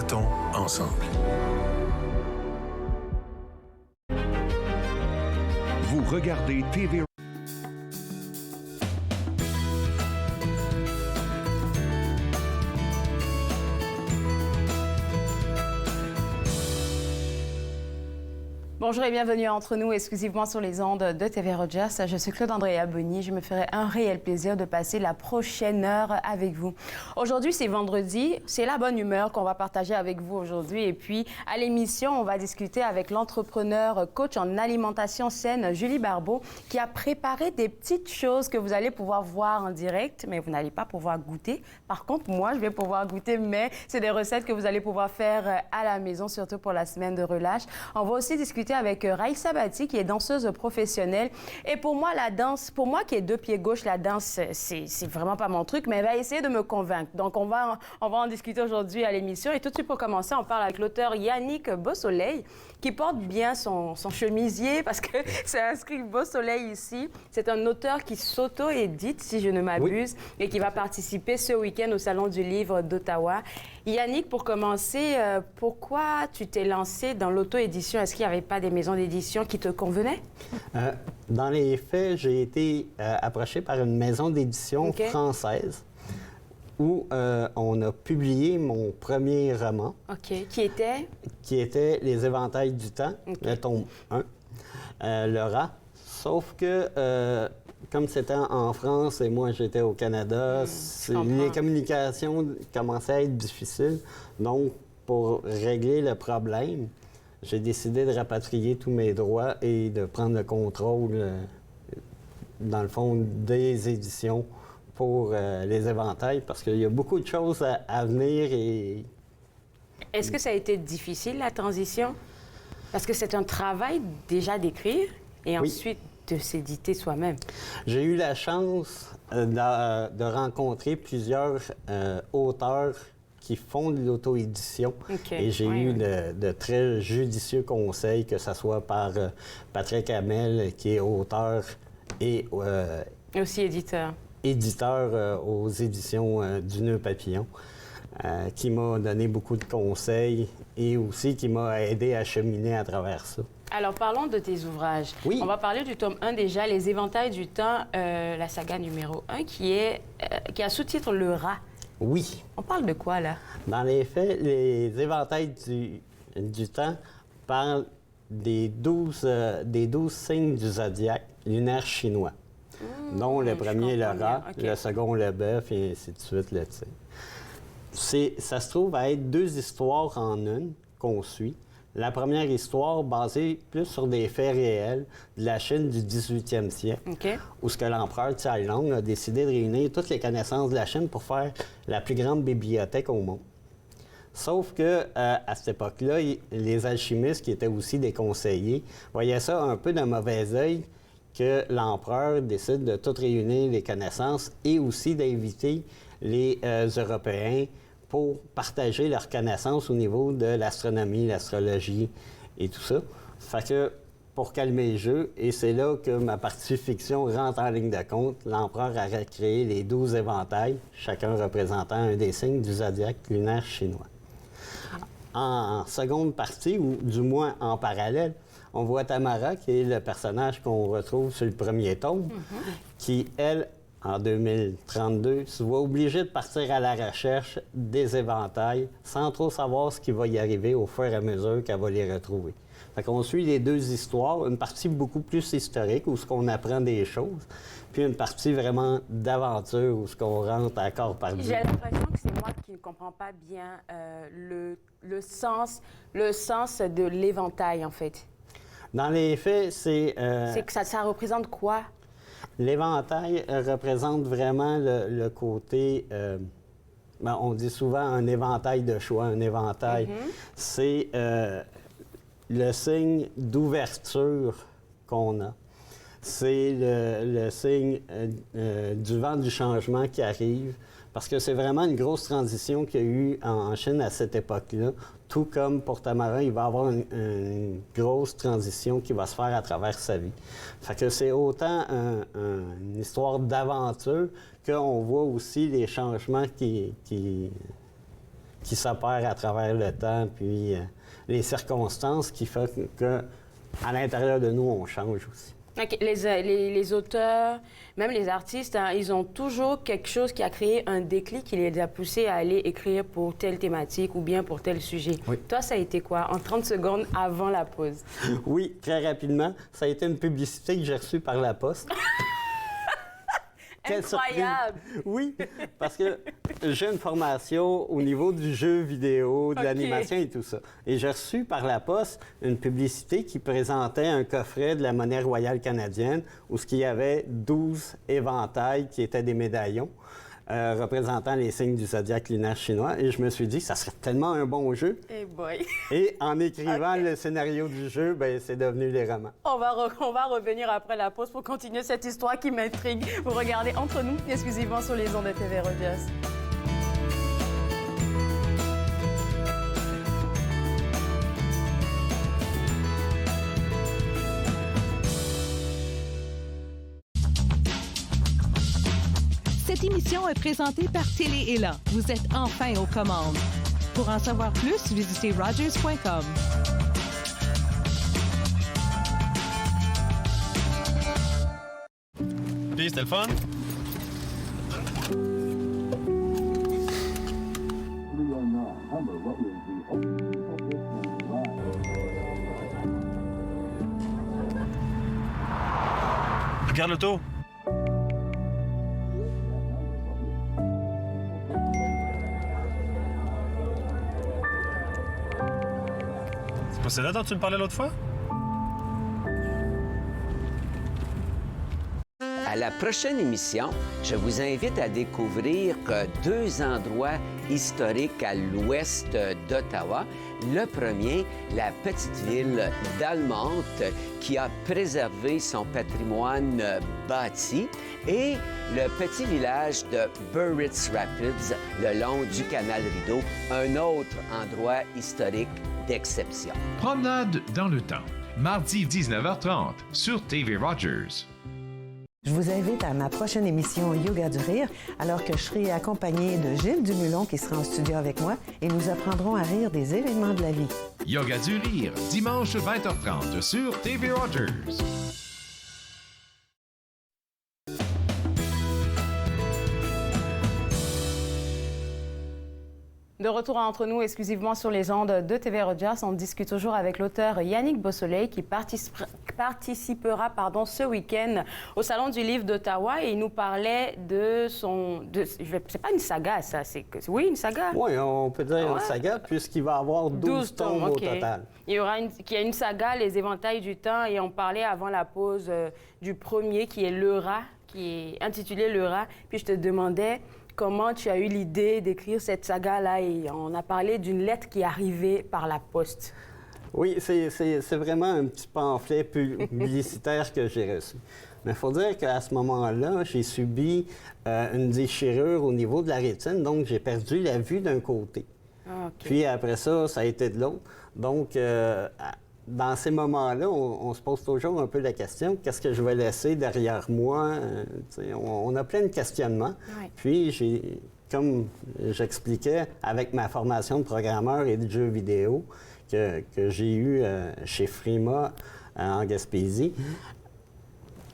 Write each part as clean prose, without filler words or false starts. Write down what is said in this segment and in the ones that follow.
Partons ensemble. Vous regardez TV. Bonjour et bienvenue entre nous exclusivement sur les ondes de TV Rogers. Je suis Claude-Andrea Bonny. Je me ferai un réel plaisir de passer la prochaine heure avec vous. Aujourd'hui, c'est vendredi. C'est la bonne humeur qu'on va partager avec vous aujourd'hui. Et puis, à l'émission, on va discuter avec l'entrepreneur coach en alimentation saine, Julie Barbeau, qui a préparé des petites choses que vous allez pouvoir voir en direct, mais vous n'allez pas pouvoir goûter. Par contre, moi, je vais pouvoir goûter, mais c'est des recettes que vous allez pouvoir faire à la maison, surtout pour la semaine de relâche. On va aussi discuter avec Raïssa Bati, qui est danseuse professionnelle. Et pour moi, la danse, pour moi qui ai deux pieds gauche, la danse, c'est vraiment pas mon truc, mais elle va essayer de me convaincre. Donc, on va en discuter aujourd'hui à l'émission. Et tout de suite, pour commencer, on parle avec l'auteur Yannick Beausoleil, qui porte bien son chemisier, parce que c'est inscrit Beausoleil ici. C'est un auteur qui s'auto-édite, si je ne m'abuse, et qui va participer ce week-end au Salon du Livre d'Ottawa. Yannick, pour commencer, pourquoi tu t'es lancé dans l'auto-édition? Est-ce qu'il n'y avait pas des maisons d'édition qui te convenaient? Dans les faits, j'ai été approché par une maison d'édition française où on a publié mon premier roman. OK. Qui était? Qui était Les Éventails du temps, le tome 1, le rat. Sauf que, comme c'était en France et moi j'étais au Canada, les communications commençaient à être difficiles. Donc, pour régler le problème, j'ai décidé de rapatrier tous mes droits et de prendre le contrôle, dans le fond, des éditions pour les éventails, parce qu'il y a beaucoup de choses à venir. Et... Est-ce que ça a été difficile, la transition? Parce que c'est un travail déjà d'écrire et ensuite de s'éditer soi-même. J'ai eu la chance de rencontrer plusieurs auteurs qui font de l'auto-édition. Et j'ai eu de très judicieux conseils, que ce soit par Patrick Hamel, qui est auteur et aussi éditeur. Éditeur aux éditions du Nœud Papillon, qui m'a donné beaucoup de conseils et aussi qui m'a aidé à cheminer à travers ça. Alors, parlons de tes ouvrages. Oui. On va parler du tome 1 déjà, Les Éventails du temps, la saga numéro 1, qui a sous-titre Le rat. Oui. On parle de quoi, là? Dans les faits, Les Éventails du temps parlent des 12 signes du zodiaque lunaire chinois, dont le premier, le rat, le second, le bœuf, et ainsi de suite, le tigre. Ça se trouve à être deux histoires en une qu'on suit. La première histoire basée plus sur des faits réels de la Chine du 18e siècle, où ce que l'empereur Tsai Long a décidé de réunir toutes les connaissances de la Chine pour faire la plus grande bibliothèque au monde. Sauf que à cette époque-là, les alchimistes, qui étaient aussi des conseillers, voyaient ça un peu d'un mauvais œil, que l'empereur décide de tout réunir les connaissances et aussi d'inviter les Européens pour partager leurs connaissances au niveau de l'astronomie, l'astrologie et tout ça. Fait que, pour calmer le jeu, et c'est là que ma partie fiction rentre en ligne de compte, l'empereur a créé les 12 éventails, chacun représentant un des signes du zodiaque lunaire chinois. En seconde partie, ou du moins en parallèle, on voit Tamara, qui est le personnage qu'on retrouve sur le premier tome, qui, elle, en 2032, se voit obligée de partir à la recherche des éventails sans trop savoir ce qui va y arriver au fur et à mesure qu'elle va les retrouver. Fait qu'on suit les deux histoires, une partie beaucoup plus historique, où ce qu'on apprend des choses, puis une partie vraiment d'aventure, où ce qu'on rentre à corps perdu. J'ai l'impression que c'est moi qui ne comprends pas bien le sens de l'éventail, en fait. Dans les faits, c'est que ça représente quoi? L'éventail représente vraiment le côté, on dit souvent un éventail de choix, un éventail. C'est le signe d'ouverture qu'on a. C'est le signe du vent du changement qui arrive, parce que c'est vraiment une grosse transition qu'il y a eu en Chine à cette époque-là. Tout comme pour Tamara, il va y avoir une grosse transition qui va se faire à travers sa vie. Fait que c'est autant une histoire d'aventure qu'on voit aussi les changements qui qui s'opère à travers le temps, puis les circonstances qui font que à l'intérieur de nous, on change aussi. OK. Les auteurs, même les artistes, hein, ils ont toujours quelque chose qui a créé un déclic qui les a poussés à aller écrire pour telle thématique ou bien pour tel sujet. Oui. Toi, ça a été quoi? En 30 secondes avant la pause. Oui, très rapidement. Ça a été une publicité que j'ai reçue par la poste. Quelle Incroyable! surprise. Oui, parce que j'ai une formation au niveau du jeu vidéo, de l'animation et tout ça. Et j'ai reçu par la poste une publicité qui présentait un coffret de la monnaie royale canadienne où il y avait 12 éventails qui étaient des médaillons représentant les signes du zodiaque lunaire chinois. Et je me suis dit, ça serait tellement un bon jeu. Hey boy! Et en écrivant le scénario du jeu, ben c'est devenu les romans. On va revenir après la pause pour continuer cette histoire qui m'intrigue. Vous regardez Entre nous, exclusivement sur les ondes de TV Rogers. Cette émission est présentée par Télé Élan. Vous êtes enfin aux commandes. Pour en savoir plus, visitez rogers.com. Puis, c'était le fun? Regarde l'auto. C'est pas celle-là dont tu me parlais l'autre fois? À la prochaine émission, je vous invite à découvrir deux endroits historiques à l'ouest d'Ottawa. Le premier, la petite ville d'Almonte, qui a préservé son patrimoine bâti, et le petit village de Burritts Rapids, le long du canal Rideau, un autre endroit historique d'exception. Promenade dans le temps, mardi 19h30 sur TV Rogers. Je vous invite à ma prochaine émission Yoga du rire, alors que je serai accompagnée de Gilles Dumulon qui sera en studio avec moi et nous apprendrons à rire des événements de la vie. Yoga du rire, dimanche 20h30 sur TV Rogers. De retour entre nous, exclusivement sur les ondes de TV Rogers, on discute toujours avec l'auteur Yannick Beausoleil qui participera ce week-end au Salon du Livre d'Ottawa et il nous parlait de son... c'est pas une saga, ça, oui, une saga? Oui, on peut dire une saga puisqu'il va y avoir 12 tomes au total. Il y a une saga, Les Éventails du Temps, et on parlait avant la pause du premier qui est Le Rat, qui est intitulé Le Rat. Puis je te demandais... comment tu as eu l'idée d'écrire cette saga-là? Et on a parlé d'une lettre qui est arrivée par la poste. Oui, c'est vraiment un petit pamphlet publicitaire que j'ai reçu. Mais il faut dire qu'à ce moment-là, j'ai subi une déchirure au niveau de la rétine, donc j'ai perdu la vue d'un côté. Ah, okay. Puis après ça, ça a été de l'autre. Donc, dans ces moments-là, on se pose toujours un peu la question, qu'est-ce que je vais laisser derrière moi? On a plein de questionnements. Ouais. Puis, comme j'expliquais, avec ma formation de programmeur et de jeu vidéo que j'ai eue chez Frima en Gaspésie,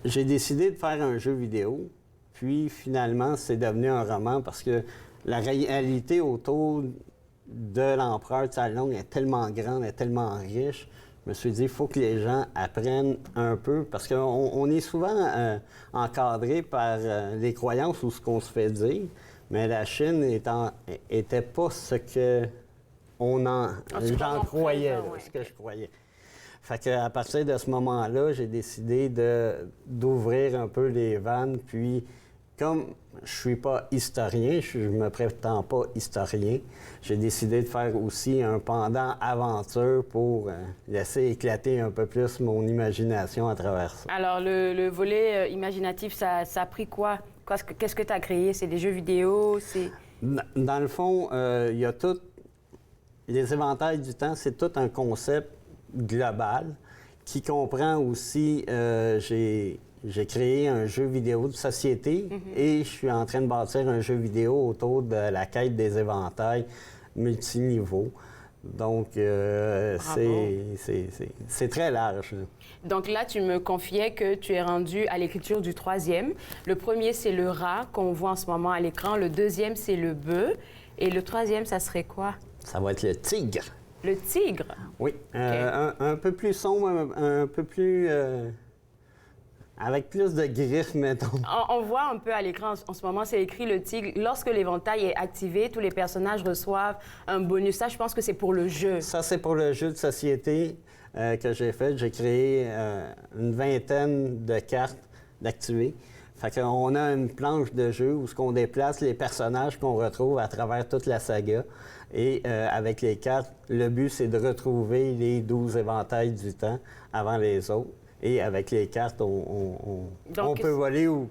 j'ai décidé de faire un jeu vidéo. Puis, finalement, c'est devenu un roman parce que la réalité autour de l'empereur Talon est tellement grande, est tellement riche. Je me suis dit, il faut que les gens apprennent un peu, parce qu'on est souvent encadré par les croyances ou ce qu'on se fait dire, mais la Chine était pas ce que j'en croyais, ce que je croyais. Fait qu'à partir de ce moment-là, j'ai décidé d'ouvrir un peu les vannes, puis comme je suis pas historien, je me prétends pas historien, j'ai décidé de faire aussi un pendant aventure pour laisser éclater un peu plus mon imagination à travers ça. Alors, le volet imaginatif, ça a pris quoi? Qu'est-ce que tu as créé? C'est des jeux vidéo? Dans le fond, il y a tout... Les éventails du temps, c'est tout un concept global qui comprend aussi... J'ai créé un jeu vidéo de société et je suis en train de bâtir un jeu vidéo autour de la quête des éventails multiniveau. Donc, c'est très large. Là. Donc là, tu me confiais que tu es rendu à l'écriture du 3e. Le premier, c'est le rat qu'on voit en ce moment à l'écran. Le 2e, c'est le bœuf. Et le 3e, ça serait quoi? Ça va être le tigre. Le tigre? Oui. Okay. Un peu plus sombre, un peu plus... avec plus de griffes, mettons. On voit un peu à l'écran en ce moment, c'est écrit le tigre. Lorsque l'éventail est activé, tous les personnages reçoivent un bonus. Ça, je pense que c'est pour le jeu. Ça, c'est pour le jeu de société que j'ai fait. J'ai créé une vingtaine de cartes d'activer. Fait qu'on a une planche de jeu où on déplace les personnages qu'on retrouve à travers toute la saga. Et avec les cartes, le but, c'est de retrouver les 12 éventails du temps avant les autres. Et avec les cartes, on peut voler ou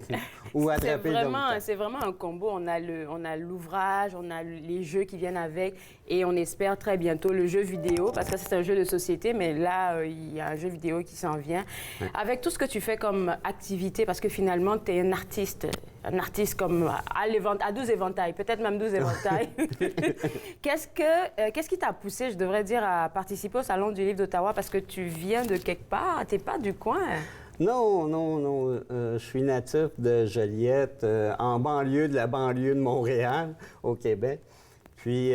attraper. C'est vraiment un combo. On a l'ouvrage, on a les jeux qui viennent avec et on espère très bientôt le jeu vidéo parce que c'est un jeu de société, mais là, il y a un jeu vidéo qui s'en vient. Ouais. Avec tout ce que tu fais comme activité, parce que finalement, tu es un artiste comme à 12 éventails, peut-être même 12 éventails. Qu'est-ce qui t'a poussé, je devrais dire, à participer au Salon du Livre d'Ottawa parce que tu viens de quelque part, tu n'es pas du coin? Non. Je suis natif de Joliette, en banlieue de la banlieue de Montréal, au Québec. Puis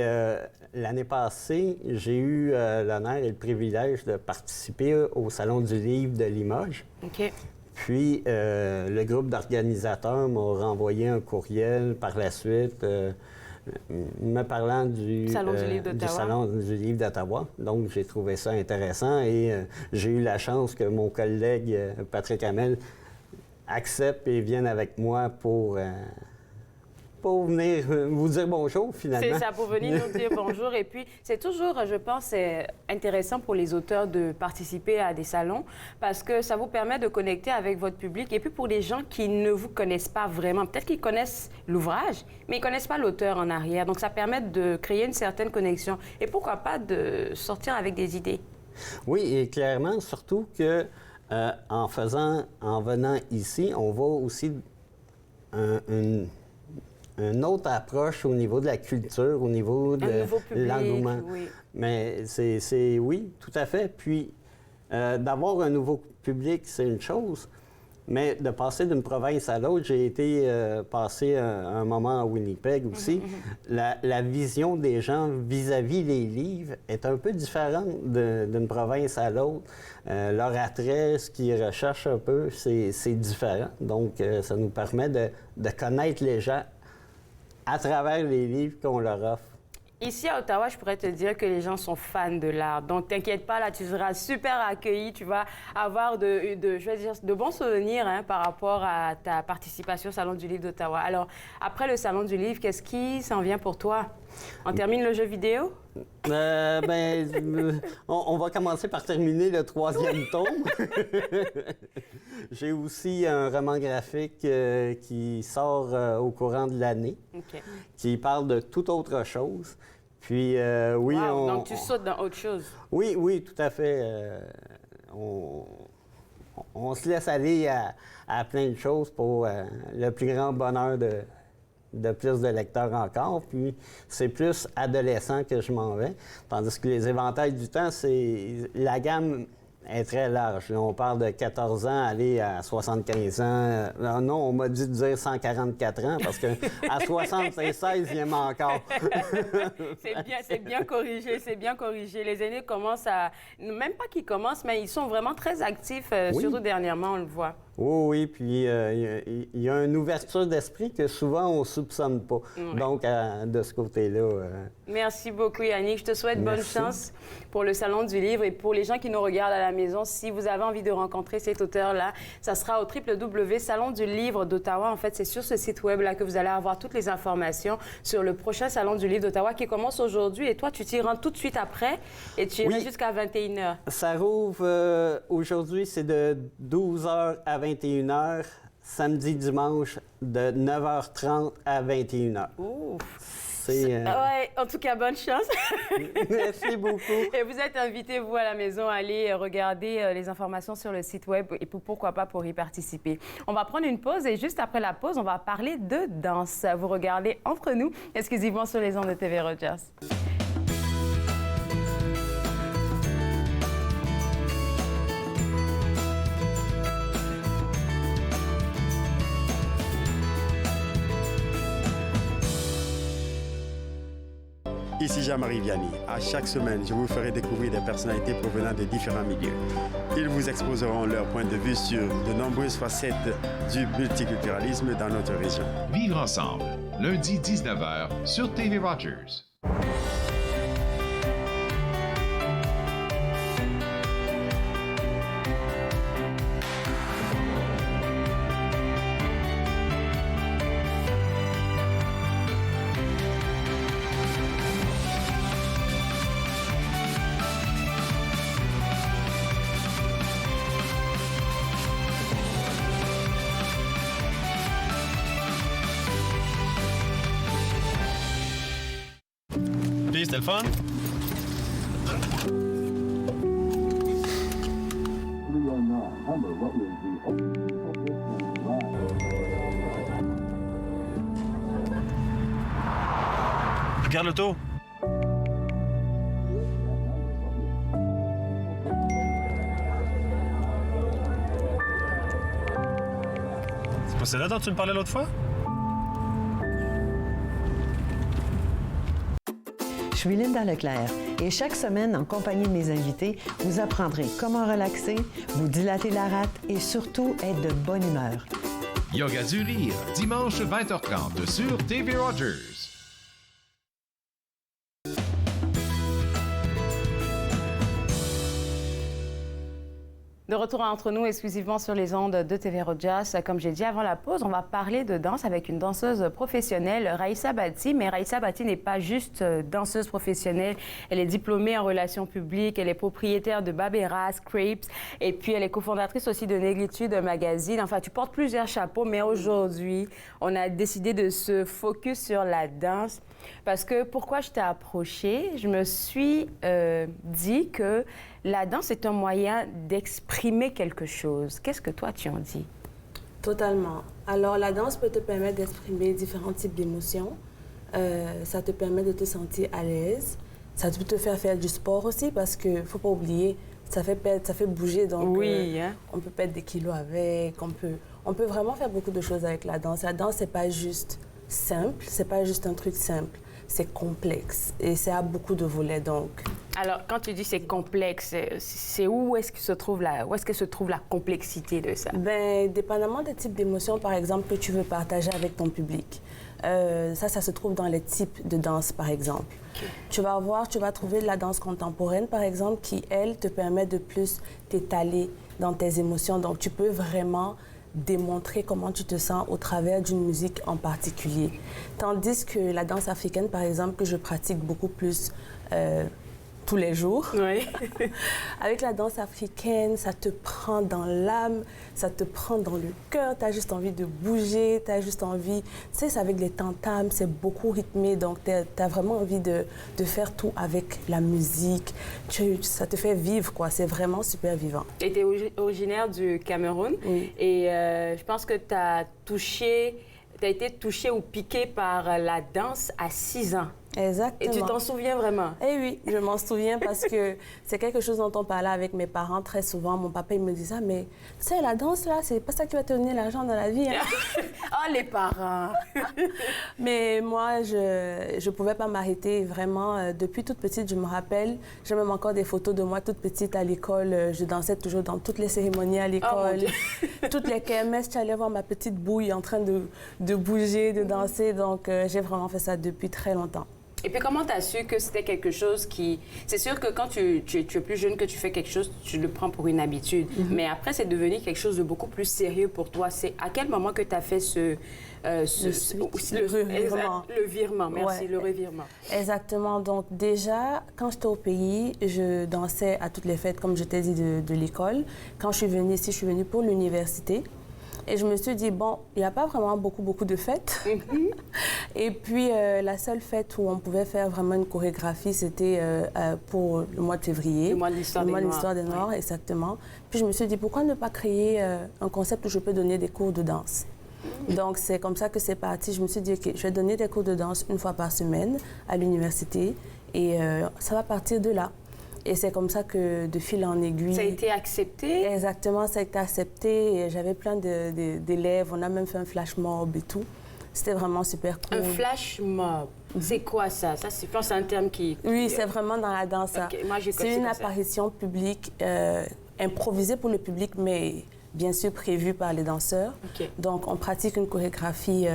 l'année passée, j'ai eu l'honneur et le privilège de participer au Salon du Livre de Limoges. OK. Puis, le groupe d'organisateurs m'a renvoyé un courriel par la suite me parlant du Salon du Livre d'Ottawa. Donc, j'ai trouvé ça intéressant et j'ai eu la chance que mon collègue Patrick Hamel accepte et vienne avec moi pour venir vous dire bonjour, finalement. C'est ça, pour venir nous dire bonjour. Et puis, c'est toujours, je pense, intéressant pour les auteurs de participer à des salons parce que ça vous permet de connecter avec votre public. Et puis, pour les gens qui ne vous connaissent pas vraiment, peut-être qu'ils connaissent l'ouvrage, mais ils ne connaissent pas l'auteur en arrière. Donc, ça permet de créer une certaine connexion. Et pourquoi pas de sortir avec des idées? Oui, et clairement, surtout que en venant ici, on voit aussi une autre approche au niveau de la culture, au niveau de l'engouement. Oui. Mais oui, tout à fait. Puis, d'avoir un nouveau public, c'est une chose, mais de passer d'une province à l'autre, j'ai été passer un moment à Winnipeg aussi. La vision des gens vis-à-vis les livres est un peu différente d'une province à l'autre. Leur attrait, ce qu'ils recherchent un peu, c'est différent. Donc, ça nous permet de connaître les gens à travers les livres qu'on leur offre. Ici, à Ottawa, je pourrais te dire que les gens sont fans de l'art. Donc, t'inquiète pas, là, tu seras super accueilli. Tu vas avoir de bons souvenirs par rapport à ta participation au Salon du Livre d'Ottawa. Alors, après le Salon du Livre, qu'est-ce qui s'en vient pour toi? On termine le jeu vidéo? On va commencer par terminer le 3e tome. J'ai aussi un roman graphique qui sort au courant de l'année, qui parle de toute autre chose. Puis, oui, wow, donc tu sautes dans autre chose. Oui, tout à fait. On se laisse aller à plein de choses pour le plus grand bonheur de plus de lecteurs encore. Puis c'est plus adolescent que je m'en vais. Tandis que les éventails du temps, la gamme est très large. Là, on parle de 14 ans, aller à 75 ans. Non, on m'a dit de dire 144 ans parce qu'à 76, il y en a encore. c'est bien corrigé. Les aînés commencent à... Même pas qu'ils commencent, mais ils sont vraiment très actifs, surtout dernièrement, on le voit. Oui, puis il y a une ouverture d'esprit que souvent on ne soupçonne pas. Oui. Donc, de ce côté-là... Merci beaucoup, Yannick. Je te souhaite bonne chance pour le Salon du Livre. Et pour les gens qui nous regardent à la maison, si vous avez envie de rencontrer cet auteur-là, ça sera au www.salon du livre d'Ottawa. En fait, c'est sur ce site web-là que vous allez avoir toutes les informations sur le prochain Salon du Livre d'Ottawa qui commence aujourd'hui. Et toi, tu t'y rends tout de suite après et tu iras jusqu'à 21h. Ça rouvre aujourd'hui, c'est de 12h à 21h, samedi, dimanche, de 9h30 à 21h. Ouf! Oui, en tout cas, bonne chance. Merci beaucoup. Et vous êtes invités, vous, à la maison, à aller regarder les informations sur le site web et pourquoi pas pour y participer. On va prendre une pause et juste après la pause, on va parler de danse. Vous regardez Entre nous, exclusivement sur les ondes de TV Rogers. Ici Jean-Marie Vianney. À chaque semaine, je vous ferai découvrir des personnalités provenant de différents milieux. Ils vous exposeront leur point de vue sur de nombreuses facettes du multiculturalisme dans notre région. Vivre ensemble, lundi 19h sur TV Rogers. Puis, c'était le fun? Regarde l'auto. C'est pas celle-là dont tu me parlais l'autre fois? Je suis Linda Leclerc et chaque semaine, en compagnie de mes invités, vous apprendrez comment relaxer, vous dilater la rate et surtout être de bonne humeur. Yoga du rire, dimanche 20h30 sur TV Rogers. De retour entre nous exclusivement sur les ondes de TV Rogers. Comme j'ai dit avant la pause, on va parler de danse avec une danseuse professionnelle, Raïssa Bati. Mais Raïssa Bati n'est pas juste danseuse professionnelle. Elle est diplômée en relations publiques. Elle est propriétaire de Babera, Crepes. Et puis, elle est cofondatrice aussi de Négritude Magazine. Enfin, tu portes plusieurs chapeaux. Mais aujourd'hui, on a décidé de se focus sur la danse. Parce que pourquoi je t'ai approchée? Je me suis dit que la danse est un moyen d'exprimer quelque chose. Qu'est-ce que toi, tu en dis? Totalement. Alors, la danse peut te permettre d'exprimer différents types d'émotions. Ça te permet de te sentir à l'aise. Ça peut te faire du sport aussi parce qu'il ne faut pas oublier, ça fait bouger. Donc, oui, on peut perdre des kilos avec. On peut vraiment faire beaucoup de choses avec la danse. La danse, ce n'est pas juste simple. Ce n'est pas juste un truc simple. C'est complexe et ça a beaucoup de volets, donc. Alors, quand tu dis c'est complexe, c'est où est-ce que se trouve la complexité de ça? Bien, dépendamment des types d'émotions, par exemple, que tu veux partager avec ton public. Ça se trouve dans les types de danse, par exemple. Okay. Tu vas trouver la danse contemporaine, par exemple, qui, elle, te permet de plus t'étaler dans tes émotions. Donc, tu peux vraiment démontrer comment tu te sens au travers d'une musique en particulier. Tandis que la danse africaine, par exemple, que je pratique beaucoup plus tous les jours, oui. Avec la danse africaine, ça te prend dans l'âme, ça te prend dans le cœur, tu as juste envie de bouger, tu as juste envie... Tu sais, c'est avec les tam-tams, c'est beaucoup rythmé, donc tu as vraiment envie de faire tout avec la musique. Ça te fait vivre, quoi. C'est vraiment super vivant. Et tu es originaire du Cameroun, oui. Et je pense que tu as été touchée ou piquée par la danse à 6 ans. Exactement. Et tu t'en souviens vraiment? Eh oui, je m'en souviens parce que c'est quelque chose dont on parlait avec mes parents très souvent. Mon papa, il me disait, mais tu sais, la danse, là, c'est pas ça qui va te donner l'argent dans la vie. Hein? Oh, les parents! Mais moi, je pouvais pas m'arrêter vraiment. Depuis toute petite, je me rappelle, j'ai même encore des photos de moi toute petite à l'école. Je dansais toujours dans toutes les cérémonies à l'école. Oh, toutes les kermesses, tu allais voir ma petite bouille en train de bouger, de danser. Donc, j'ai vraiment fait ça depuis très longtemps. Et puis, comment tu as su que c'était quelque chose qui... C'est sûr que quand tu es plus jeune, que tu fais quelque chose, tu le prends pour une habitude. Mm-hmm. Mais après, c'est devenu quelque chose de beaucoup plus sérieux pour toi. C'est à quel moment que tu as fait le revirement. Le virement, merci, ouais. Le revirement. Exactement. Donc, déjà, quand j'étais au pays, je dansais à toutes les fêtes, comme je t'ai dit, de l'école. Quand je suis venue ici, je suis venue pour l'université. Et je me suis dit, bon, il n'y a pas vraiment beaucoup de fêtes. Mm-hmm. Et puis, la seule fête où on pouvait faire vraiment une chorégraphie, c'était pour le mois de février. Le mois de l'histoire des Noirs, oui. Exactement. Puis, je me suis dit, pourquoi ne pas créer un concept où je peux donner des cours de danse? Mm-hmm. Donc, c'est comme ça que c'est parti. Je me suis dit, OK, je vais donner des cours de danse une fois par semaine à l'université. Et ça va partir de là. Et c'est comme ça que, de fil en aiguille... Ça a été accepté? Exactement, ça a été accepté. J'avais plein d'élèves. On a même fait un flash mob et tout. C'était vraiment super cool. Un flash mob, c'est quoi ça? Ça, je pense que c'est un terme qui... Oui, c'est vraiment dans la danse. Okay, moi, c'est une apparition publique, improvisée pour le public, mais bien sûr prévue par les danseurs. Okay. Donc, on pratique une chorégraphie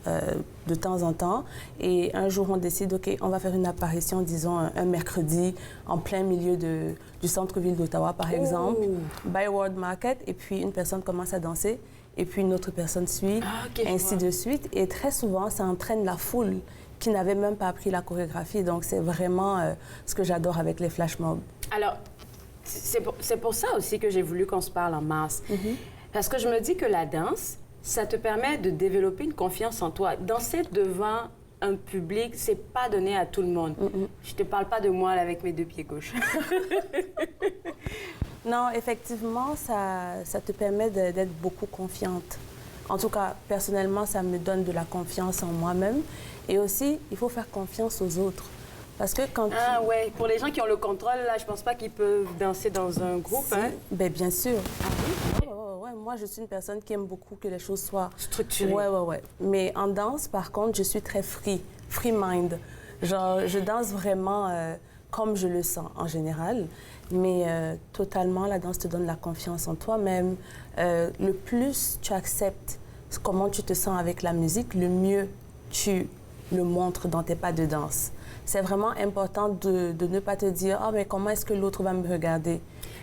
de temps en temps. Et un jour, on décide, OK, on va faire une apparition, disons, un mercredi, en plein milieu du centre-ville d'Ottawa, par exemple, by World Market. Et puis, une personne commence à danser. Et puis, une autre personne suit, ainsi de suite. Et très souvent, ça entraîne la foule qui n'avait même pas appris la chorégraphie. Donc, c'est vraiment ce que j'adore avec les flash mobs. Alors, c'est pour ça aussi que j'ai voulu qu'on se parle en mars. Parce que je me dis que la danse, ça te permet de développer une confiance en toi. Danser devant un public, c'est pas donné à tout le monde. Je te parle pas de moi là, avec mes 2 pieds gauches. Non, effectivement, ça te permet d'être beaucoup confiante. En tout cas, personnellement, ça me donne de la confiance en moi-même. Et aussi, il faut faire confiance aux autres. Parce que quand ouais, pour les gens qui ont le contrôle, là, je pense pas qu'ils peuvent danser dans un groupe, hein? Ben, bien sûr. Ouais, moi, je suis une personne qui aime beaucoup que les choses soient... structurées. Ouais. Mais en danse, par contre, je suis très free mind. Genre, je danse vraiment comme je le sens en général. Mais totalement, la danse te donne la confiance en toi-même. Le plus tu acceptes comment tu te sens avec la musique, le mieux tu le montres dans tes pas de danse. C'est vraiment important de ne pas te dire « Ah, mais comment est-ce que l'autre va me regarder ?»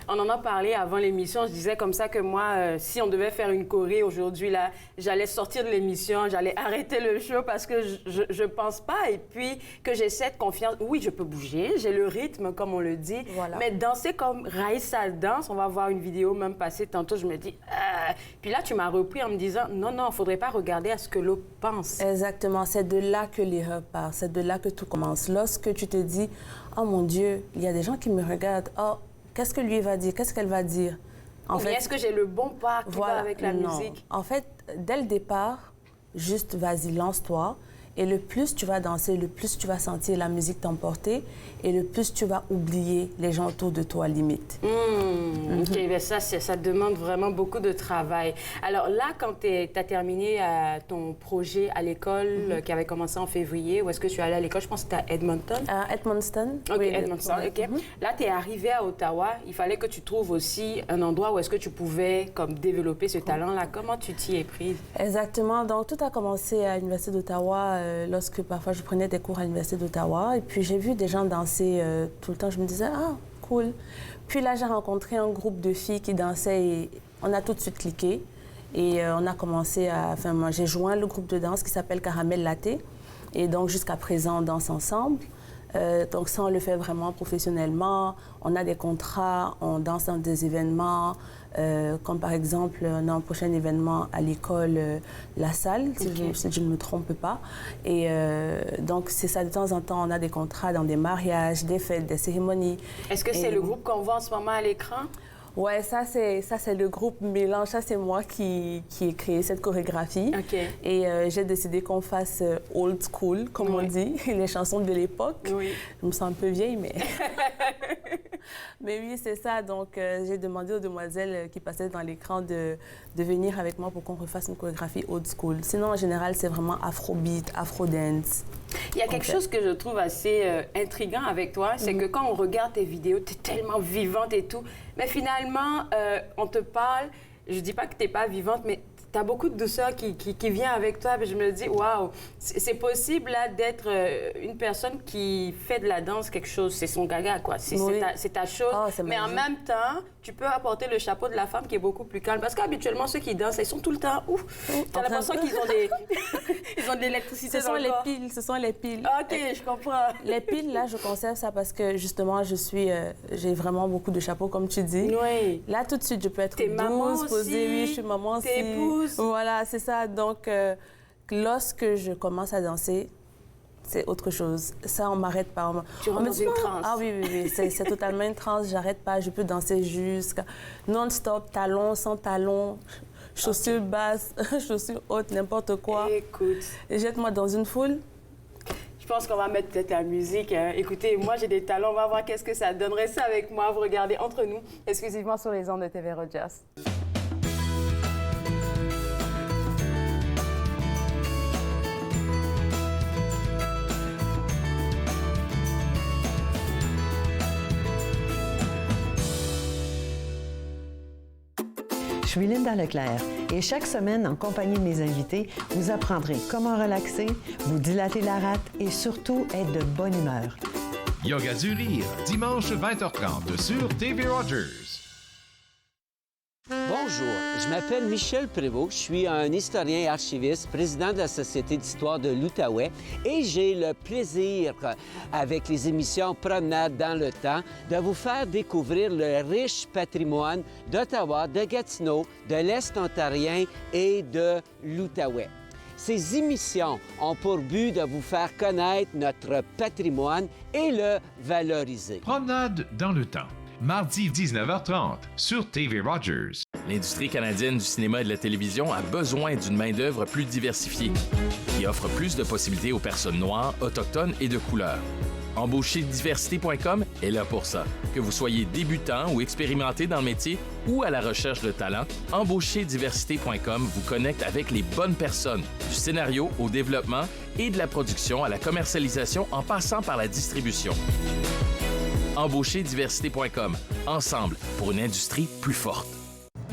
On en a parlé avant l'émission. Je disais comme ça que moi, si on devait faire une choré aujourd'hui, là, j'allais sortir de l'émission, j'allais arrêter le show parce que je pense pas. Et puis, que j'ai cette confiance. Oui, je peux bouger, j'ai le rythme, comme on le dit. Voilà. Mais danser comme Raïssa danse, on va voir une vidéo même passée tantôt, je me dis... Puis là, tu m'as repris en me disant, non, il faudrait pas regarder à ce que l'autre pense. Exactement. C'est de là que l'erreur part. C'est de là que tout commence. Lorsque tu te dis, oh mon Dieu, il y a des gens qui me regardent. Oh, qu'est-ce que lui va dire? Qu'est-ce qu'elle va dire? En fait, est-ce que j'ai le bon pas qui va avec la musique? En fait, dès le départ, juste vas-y, lance-toi. Et le plus tu vas danser, le plus tu vas sentir la musique t'emporter et le plus tu vas oublier les gens autour de toi, limite. OK, bien ça demande vraiment beaucoup de travail. Alors là, quand tu as terminé ton projet à l'école qui avait commencé en février, où est-ce que tu es allée à l'école? Je pense que c'était à Edmonton. Edmonton. OK, oui, Edmonton, OK. Là, tu es arrivée à Ottawa. Il fallait que tu trouves aussi un endroit où est-ce que tu pouvais comme, développer ce talent-là. Comment tu t'y es prise? Exactement. Donc, tout a commencé à l'Université d'Ottawa lorsque parfois je prenais des cours à l'Université d'Ottawa. Et puis, j'ai vu des gens danser tout le temps. Je me disais, ah, cool. Puis là, j'ai rencontré un groupe de filles qui dansaient et on a tout de suite cliqué. Et on a commencé à... Enfin, moi, j'ai joint le groupe de danse qui s'appelle Caramel Latte. Et donc, jusqu'à présent, on danse ensemble. Donc, ça, on le fait vraiment professionnellement. On a des contrats, on danse dans des événements. Comme par exemple, on a un prochain événement à l'école, La Salle, si je ne me trompe pas. Et donc, c'est ça, de temps en temps, on a des contrats dans des mariages, des fêtes, des cérémonies. Est-ce que c'est le groupe qu'on voit en ce moment à l'écran? Ouais, ça c'est le groupe Mélange. Ça, c'est moi qui ai créé cette chorégraphie. Okay. Et j'ai décidé qu'on fasse old school, comme on dit, les chansons de l'époque. Oui. Je me sens un peu vieille, mais... mais oui, c'est ça. Donc, j'ai demandé aux demoiselles qui passaient dans l'écran de venir avec moi pour qu'on refasse une chorégraphie old school. Sinon, en général, c'est vraiment afrobeat, afrodance. Il y a quelque chose que je trouve assez intriguant avec toi, c'est que quand on regarde tes vidéos, tu es tellement vivante et tout, mais finalement, on te parle, je dis pas que tu n'es pas vivante, mais tu as beaucoup de douceur qui vient avec toi. Et je me dis, waouh, c'est possible là d'être une personne qui fait de la danse quelque chose, c'est son gaga, quoi. C'est ta chose. Oh, mais en même temps, tu peux apporter le chapeau de la femme qui est beaucoup plus calme. Parce qu'habituellement, ceux qui dansent, ils sont tout le temps ouf. Tu as l'impression qu'ils ont ils ont de l'électricité dans le corps. Ce sont les piles. OK, je comprends. Les piles, là, je conserve ça parce que justement, j'ai vraiment beaucoup de chapeaux, comme tu dis. Oui. Là, tout de suite, je peux être douce, posée. Oui, je suis maman aussi. T'es épouse. Voilà, c'est ça. Donc, lorsque je commence à danser, c'est autre chose. Ça, on m'arrête pas. Tu rentres dans une transe. Ah oui. C'est totalement une transe. J'arrête pas. Je peux danser jusqu'à non-stop, talons, sans talons, chaussures basses, chaussures hautes, n'importe quoi. Écoute. Jette-moi dans une foule. Je pense qu'on va mettre peut-être la musique. Hein. Écoutez, moi, j'ai des talents. On va voir qu'est-ce que ça donnerait ça avec moi. Vous regardez Entre nous, exclusivement sur les ondes de TV Rogers. suis Linda Leclerc et chaque semaine, en compagnie de mes invités, vous apprendrez comment relaxer, vous dilater la rate et surtout être de bonne humeur. Yoga du rire, dimanche 20h30 sur TV Rogers. Bonjour, je m'appelle Michel Prévost, je suis un historien et archiviste, président de la Société d'histoire de l'Outaouais et j'ai le plaisir, avec les émissions Promenade dans le temps, de vous faire découvrir le riche patrimoine d'Ottawa, de Gatineau, de l'Est ontarien et de l'Outaouais. Ces émissions ont pour but de vous faire connaître notre patrimoine et le valoriser. Promenade dans le temps, mardi 19h30 sur TV Rogers. L'industrie canadienne du cinéma et de la télévision a besoin d'une main-d'œuvre plus diversifiée, qui offre plus de possibilités aux personnes noires, autochtones et de couleur. Embaucherdiversité.com est là pour ça. Que vous soyez débutant ou expérimenté dans le métier ou à la recherche de talent, Embaucherdiversité.com vous connecte avec les bonnes personnes, du scénario au développement et de la production à la commercialisation en passant par la distribution. Embaucherdiversité.com, ensemble pour une industrie plus forte.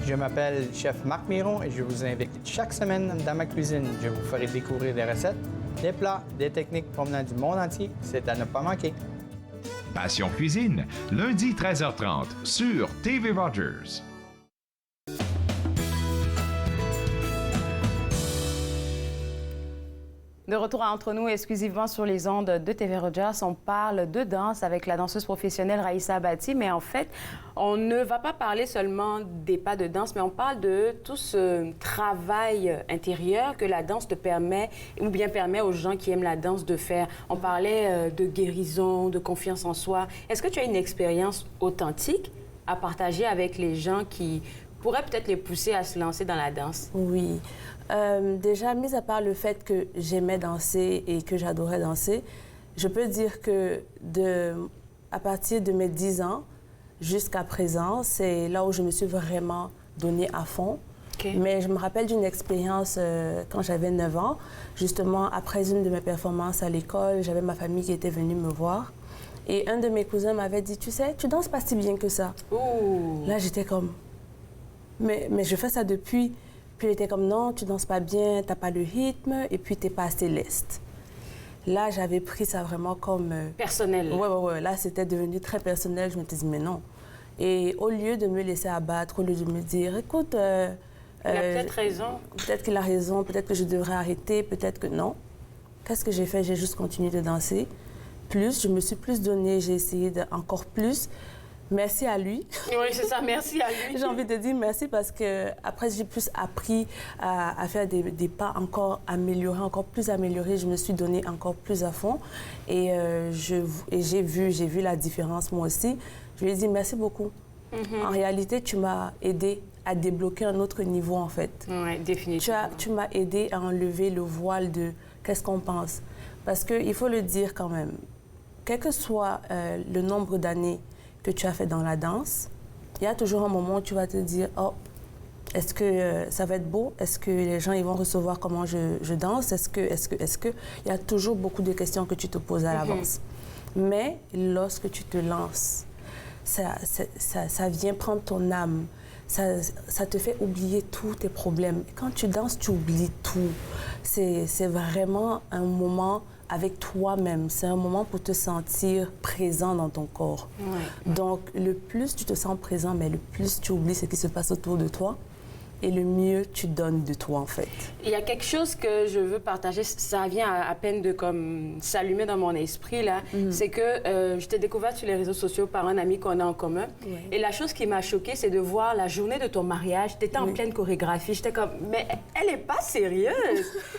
Je m'appelle Chef Marc Miron et je vous invite chaque semaine dans ma cuisine. Je vous ferai découvrir des recettes, des plats, des techniques provenant du monde entier. C'est à ne pas manquer. Passion Cuisine, lundi 13h30 sur TV Rogers. De retour à Entre nous, exclusivement sur les ondes de TV Rogers, on parle de danse avec la danseuse professionnelle Raïssa Abati, mais en fait, on ne va pas parler seulement des pas de danse, mais on parle de tout ce travail intérieur que la danse te permet, ou bien permet aux gens qui aiment la danse de faire. On parlait de guérison, de confiance en soi. Est-ce que tu as une expérience authentique à partager avec les gens qui pourraient peut-être les pousser à se lancer dans la danse? Oui. Déjà, mis à part le fait que j'aimais danser et que j'adorais danser, je peux dire que à partir de mes 10 ans jusqu'à présent, c'est là où je me suis vraiment donnée à fond. Okay. Mais je me rappelle d'une expérience quand j'avais 9 ans. Justement, après une de mes performances à l'école, j'avais ma famille qui était venue me voir. Et un de mes cousins m'avait dit, tu sais, tu danses pas si bien que ça. Ooh. Là, j'étais comme, mais je fais ça depuis. Puis il était comme, non, tu danses pas bien, t'as pas le rythme, et puis t'es pas assez leste. Là, j'avais pris ça vraiment comme... personnel. Ouais. Là, c'était devenu très personnel. Je me suis dit, mais non. Et au lieu de me laisser abattre, au lieu de me dire, écoute... il a peut-être raison. Peut-être qu'il a raison, peut-être que je devrais arrêter, peut-être que non. Qu'est-ce que j'ai fait? J'ai juste continué de danser. Je me suis plus donnée, j'ai essayé encore plus. Merci à lui. Oui, c'est ça, merci à lui. J'ai envie de dire merci parce que après j'ai plus appris à faire des pas encore améliorés, encore plus améliorés. Je me suis donnée encore plus à fond et j'ai vu la différence moi aussi. Je lui ai dit merci beaucoup. Mm-hmm. En réalité, tu m'as aidé à débloquer un autre niveau en fait. Oui, définitivement. Tu m'as aidé à enlever le voile de qu'est-ce qu'on pense. Parce qu'il faut le dire quand même, quel que soit le nombre d'années que tu as fait dans la danse, il y a toujours un moment où tu vas te dire « Oh, est-ce que ça va être beau? Est-ce que les gens ils vont recevoir comment je danse? Est-ce que... » Il y a toujours beaucoup de questions que tu te poses à l'avance. Mais lorsque tu te lances, ça vient prendre ton âme. Ça te fait oublier tous tes problèmes. Et quand tu danses, tu oublies tout. C'est vraiment un moment avec toi-même. C'est un moment pour te sentir présent dans ton corps. Ouais. Donc, le plus tu te sens présent, mais le plus tu oublies ce qui se passe autour de toi et le mieux tu donnes de toi, en fait. Il y a quelque chose que je veux partager, ça vient à peine de comme s'allumer dans mon esprit, là. C'est que je t'ai découvert sur les réseaux sociaux par un ami qu'on a en commun. Ouais. Et la chose qui m'a choquée, c'est de voir la journée de ton mariage. Tu étais en pleine chorégraphie. J'étais comme, mais elle n'est pas sérieuse.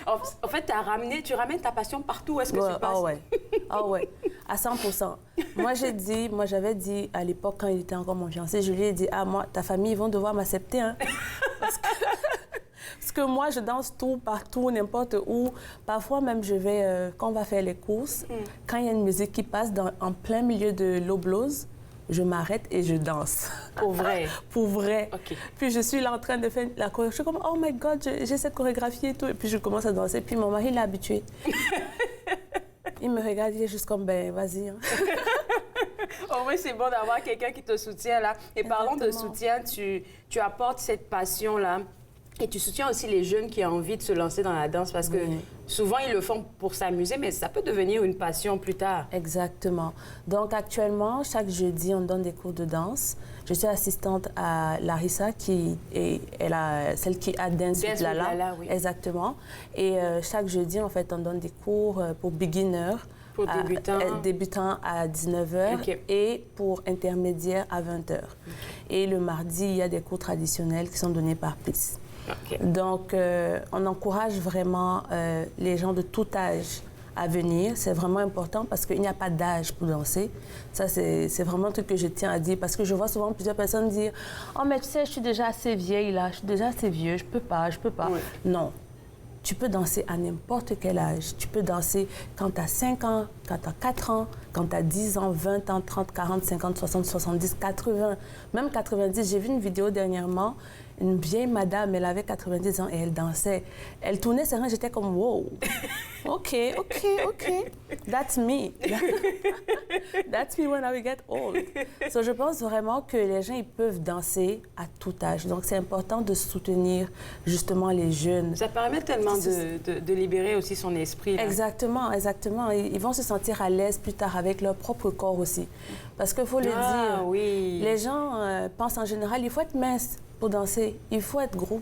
En fait, tu ramènes ta passion partout où est-ce que tu passes. Ah ouais, à 100%. Moi, j'avais dit à l'époque, quand il était encore mon fiancé, je lui ai dit, moi, ta famille, ils vont devoir m'accepter, hein. Parce que moi, je danse tout, partout, n'importe où. Parfois, même, je vais, quand on va faire les courses, quand il y a une musique qui passe en plein milieu de l'Oblose, je m'arrête et je danse. Pour vrai? Pour vrai. Okay. Puis je suis là en train de faire la chorégraphie. Je suis comme, oh my God, j'ai cette chorégraphie et tout. Et puis je commence à danser. Puis mon mari, il est habitué. Il me regarde, il est juste comme, ben, vas-y. Hein. Au moins, c'est bon d'avoir quelqu'un qui te soutient là. Et parlons de soutien, tu apportes cette passion-là. Et tu soutiens aussi les jeunes qui ont envie de se lancer dans la danse parce que souvent, ils le font pour s'amuser, mais ça peut devenir une passion plus tard. Exactement. Donc, actuellement, chaque jeudi, on donne des cours de danse. Je suis assistante à Larissa, qui est celle qui a Dance with Lala. Oui. Exactement. Et chaque jeudi, en fait, on donne des cours pour beginners. Pour débutants à 19h et pour intermédiaires à 20h. Et le mardi, il y a des cours traditionnels qui sont donnés par PIS. Donc, on encourage vraiment les gens de tout âge à venir. C'est vraiment important parce qu'il n'y a pas d'âge pour danser. Ça, c'est vraiment un truc que je tiens à dire parce que je vois souvent plusieurs personnes dire « Oh, mais tu sais, je suis déjà assez vieille là, je suis déjà assez vieux, je peux pas. » Non. Tu peux danser à n'importe quel âge. Tu peux danser quand tu as 5 ans, quand tu as 4 ans, quand tu as 10 ans, 20 ans, 30, 40, 50, 60, 70, 80, même 90. J'ai vu une vidéo dernièrement, une vieille madame, elle avait 90 ans et elle dansait. Elle tournait ses reins, j'étais comme « Wow! OK. That's me. That's me when I get old. » So, je pense vraiment que les gens, ils peuvent danser à tout âge. Donc, c'est important de soutenir justement les jeunes. Ça permet tellement de libérer aussi son esprit. Là. Exactement. Ils vont se sentir à l'aise plus tard avec leur propre corps aussi. Parce qu'il faut le dire, les gens pensent en général, il faut être mince pour danser, il faut être gros.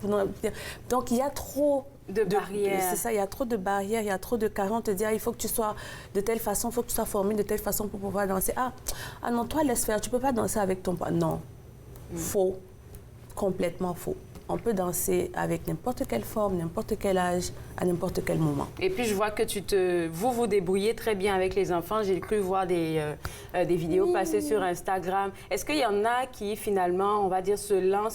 Donc, il y a trop de barrières. C'est ça, il y a trop de barrières, il y a trop de carents. On te dit, il faut que tu sois de telle façon, il faut que tu sois formé de telle façon pour pouvoir danser. Ah non, toi, laisse faire, tu ne peux pas danser avec ton poids. Non, faux, complètement faux. On peut danser avec n'importe quelle forme, n'importe quel âge, à n'importe quel moment. Et puis, je vois que vous débrouillez très bien avec les enfants. J'ai cru voir des vidéos passer sur Instagram. Est-ce qu'il y en a qui, finalement, on va dire,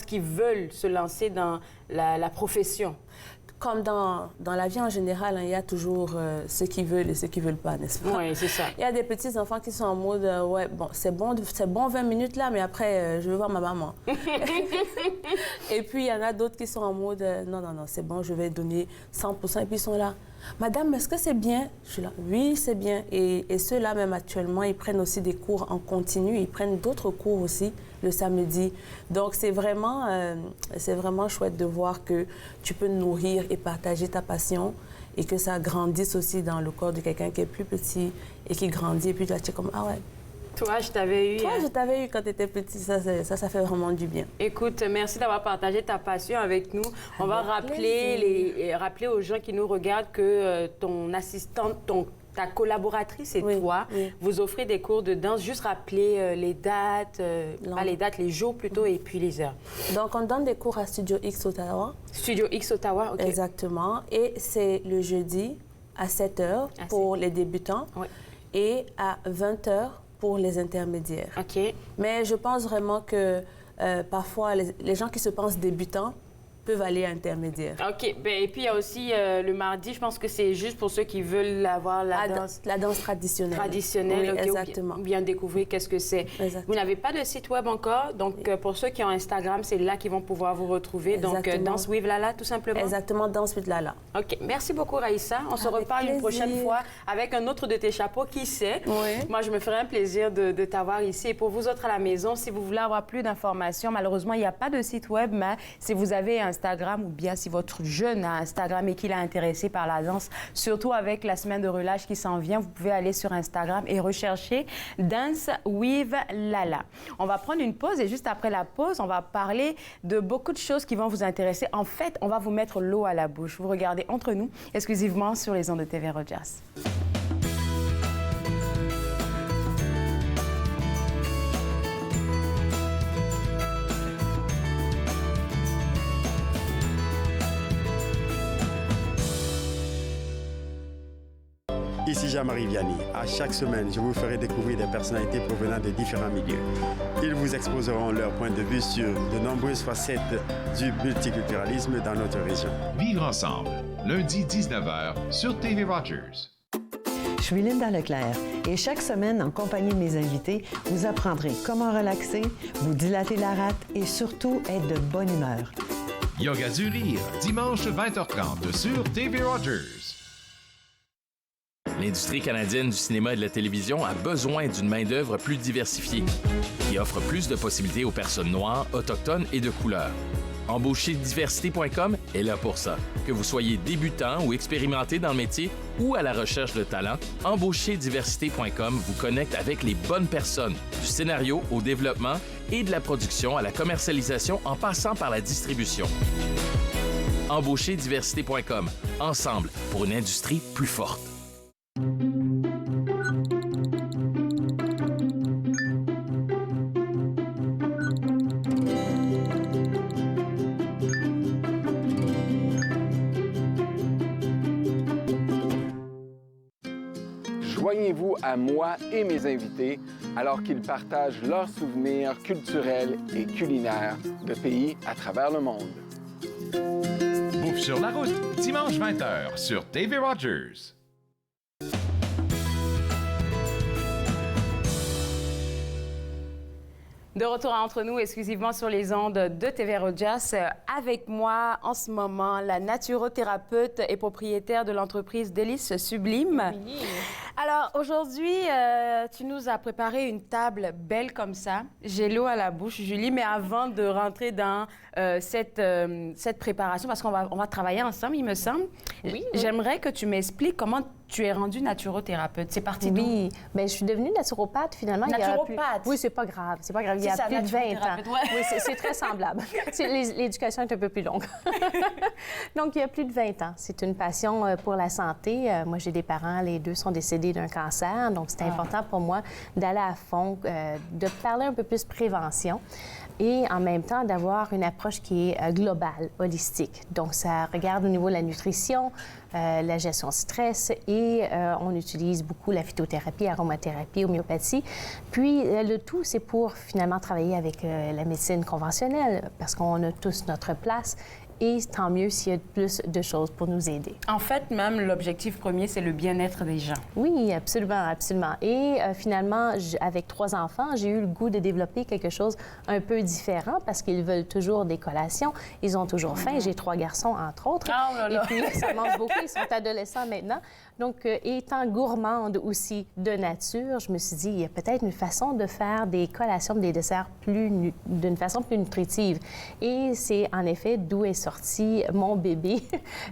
qui veulent se lancer dans la profession? Comme dans la vie en général, il y a toujours ceux qui veulent et ceux qui ne veulent pas, n'est-ce pas? Oui, c'est ça. Il y a des petits-enfants qui sont en mode, c'est bon 20 minutes là, mais après, je veux voir ma maman. Et puis, il y en a d'autres qui sont en mode, non, c'est bon, je vais donner 100%. Et puis, ils sont là. Madame, est-ce que c'est bien? Je suis là, oui, c'est bien. Et ceux-là, même actuellement, ils prennent aussi des cours en continu. Ils prennent d'autres cours aussi le samedi. Donc, c'est vraiment chouette de voir que tu peux nourrir et partager ta passion et que ça grandisse aussi dans le corps de quelqu'un qui est plus petit et qui grandit. Et puis, là, tu es comme, ah ouais. Toi, je t'avais eu. Toi, je t'avais eu quand tu étais petit. Ça fait vraiment du bien. Écoute, merci d'avoir partagé ta passion avec nous. On va rappeler aux gens qui nous regardent que ton assistante, ta collaboratrice et toi, vous offrez des cours de danse. Juste rappeler les dates, les jours plutôt, et puis les heures. Donc, on donne des cours à Studio X Ottawa. Studio X Ottawa, OK. Exactement. Et c'est le jeudi à 7h pour les débutants et à 20h pour les intermédiaires. OK. Mais je pense vraiment que parfois, les gens qui se pensent débutants peuvent aller à intermédiaire. OK. Et puis, il y a aussi le mardi, je pense que c'est juste pour ceux qui veulent avoir la danse traditionnelle. Traditionnelle, oui, OK. Exactement. Bien découvrir qu'est-ce que c'est. Vous n'avez pas de site web encore, donc pour ceux qui ont Instagram, c'est là qu'ils vont pouvoir vous retrouver. Donc, Dance with Lala, tout simplement. Exactement, Dance with Lala. OK. Merci beaucoup, Raïssa. On se reparle une prochaine fois avec un autre de tes chapeaux, qui sait. Oui. Moi, je me ferai un plaisir de t'avoir ici. Et pour vous autres à la maison, si vous voulez avoir plus d'informations, malheureusement, il n'y a pas de site web, mais si vous avez Instagram ou bien si votre jeune a Instagram et qu'il est intéressé par la danse, surtout avec la semaine de relâche qui s'en vient, vous pouvez aller sur Instagram et rechercher Dance with Lala. On va prendre une pause et juste après la pause, on va parler de beaucoup de choses qui vont vous intéresser. En fait, on va vous mettre l'eau à la bouche. Vous regardez Entre nous, exclusivement sur les ondes de TV Rogers. Ici Jean-Marie Vianney. À chaque semaine, je vous ferai découvrir des personnalités provenant de différents milieux. Ils vous exposeront leur point de vue sur de nombreuses facettes du multiculturalisme dans notre région. Vivre ensemble, lundi 19h sur TV Rogers. Je suis Linda Leclerc et chaque semaine, en compagnie de mes invités, vous apprendrez comment relaxer, vous dilater la rate et surtout être de bonne humeur. Yoga du rire, dimanche 20h30 sur TV Rogers. L'industrie canadienne du cinéma et de la télévision a besoin d'une main-d'œuvre plus diversifiée, qui offre plus de possibilités aux personnes noires, autochtones et de couleur. Embaucherdiversité.com est là pour ça. Que vous soyez débutant ou expérimenté dans le métier ou à la recherche de talent, Embaucherdiversité.com vous connecte avec les bonnes personnes, du scénario au développement et de la production à la commercialisation en passant par la distribution. Embaucherdiversité.com, ensemble pour une industrie plus forte. Joignez-vous à moi et mes invités alors qu'ils partagent leurs souvenirs culturels et culinaires de pays à travers le monde. Bouffe sur la route, dimanche 20h sur TV Rogers. De retour entre nous, exclusivement sur les ondes de TV Rogers. Avec moi, en ce moment, la naturothérapeute et propriétaire de l'entreprise Délices Sublimes. Oui. Alors, aujourd'hui, tu nous as préparé une table belle comme ça. J'ai l'eau à la bouche, Julie, mais avant de rentrer dans cette préparation, parce qu'on va travailler ensemble, il me semble, oui. J'aimerais que tu m'expliques comment tu es rendue naturothérapeute. C'est parti d'où? Oui, bien, je suis devenue naturopathe, finalement. Naturopathe? Oui, c'est pas grave. C'est pas grave. Il y a plus de 20 ans. Ouais. Oui, c'est très semblable. L'éducation est un peu plus longue. Donc, il y a plus de 20 ans. C'est une passion pour la santé. Moi, j'ai des parents, les deux sont décédés d'un cancer. Donc, c'est important pour moi d'aller à fond, de parler un peu plus prévention et en même temps d'avoir une approche qui est globale, holistique. Donc, ça regarde au niveau de la nutrition, la gestion du stress et on utilise beaucoup la phytothérapie, aromathérapie, homéopathie. Puis, le tout, c'est pour finalement travailler avec la médecine conventionnelle parce qu'on a tous notre place. Et tant mieux s'il y a plus de choses pour nous aider. En fait, même l'objectif premier, c'est le bien-être des gens. Oui, absolument, absolument. Et finalement, avec 3 enfants, j'ai eu le goût de développer quelque chose un peu différent parce qu'ils veulent toujours des collations. Ils ont toujours faim. J'ai 3 garçons, entre autres. Oh là là. Et puis, ça mange beaucoup. Ils sont adolescents maintenant. Donc, étant gourmande aussi de nature, je me suis dit, il y a peut-être une façon de faire des collations, des desserts d'une façon plus nutritive. Et c'est en effet d'où est sorti mon bébé,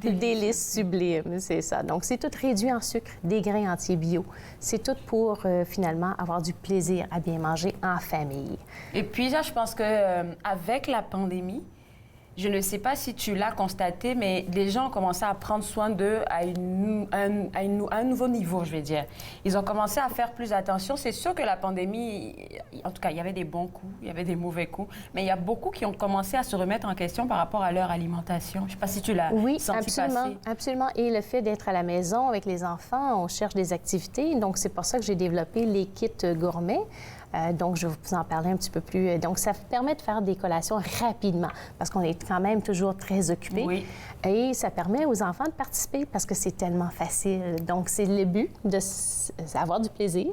Délices Sublimes, c'est ça. Donc, c'est tout réduit en sucre, des grains entiers bio. C'est tout pour, finalement, avoir du plaisir à bien manger en famille. Et puis là, je pense qu'avec la pandémie, je ne sais pas si tu l'as constaté, mais les gens ont commencé à prendre soin d'eux à un nouveau niveau, je vais dire. Ils ont commencé à faire plus attention. C'est sûr que la pandémie, en tout cas, il y avait des bons coups, il y avait des mauvais coups, mais il y a beaucoup qui ont commencé à se remettre en question par rapport à leur alimentation. Je ne sais pas si tu l'as senti passer. Oui, absolument. Et le fait d'être à la maison avec les enfants, on cherche des activités. Donc, c'est pour ça que j'ai développé les kits gourmets. Donc, je vais vous en parler un petit peu plus. Donc, ça permet de faire des collations rapidement parce qu'on est quand même toujours très occupés. Oui. Et ça permet aux enfants de participer parce que c'est tellement facile. Donc, c'est le but d'avoir du plaisir,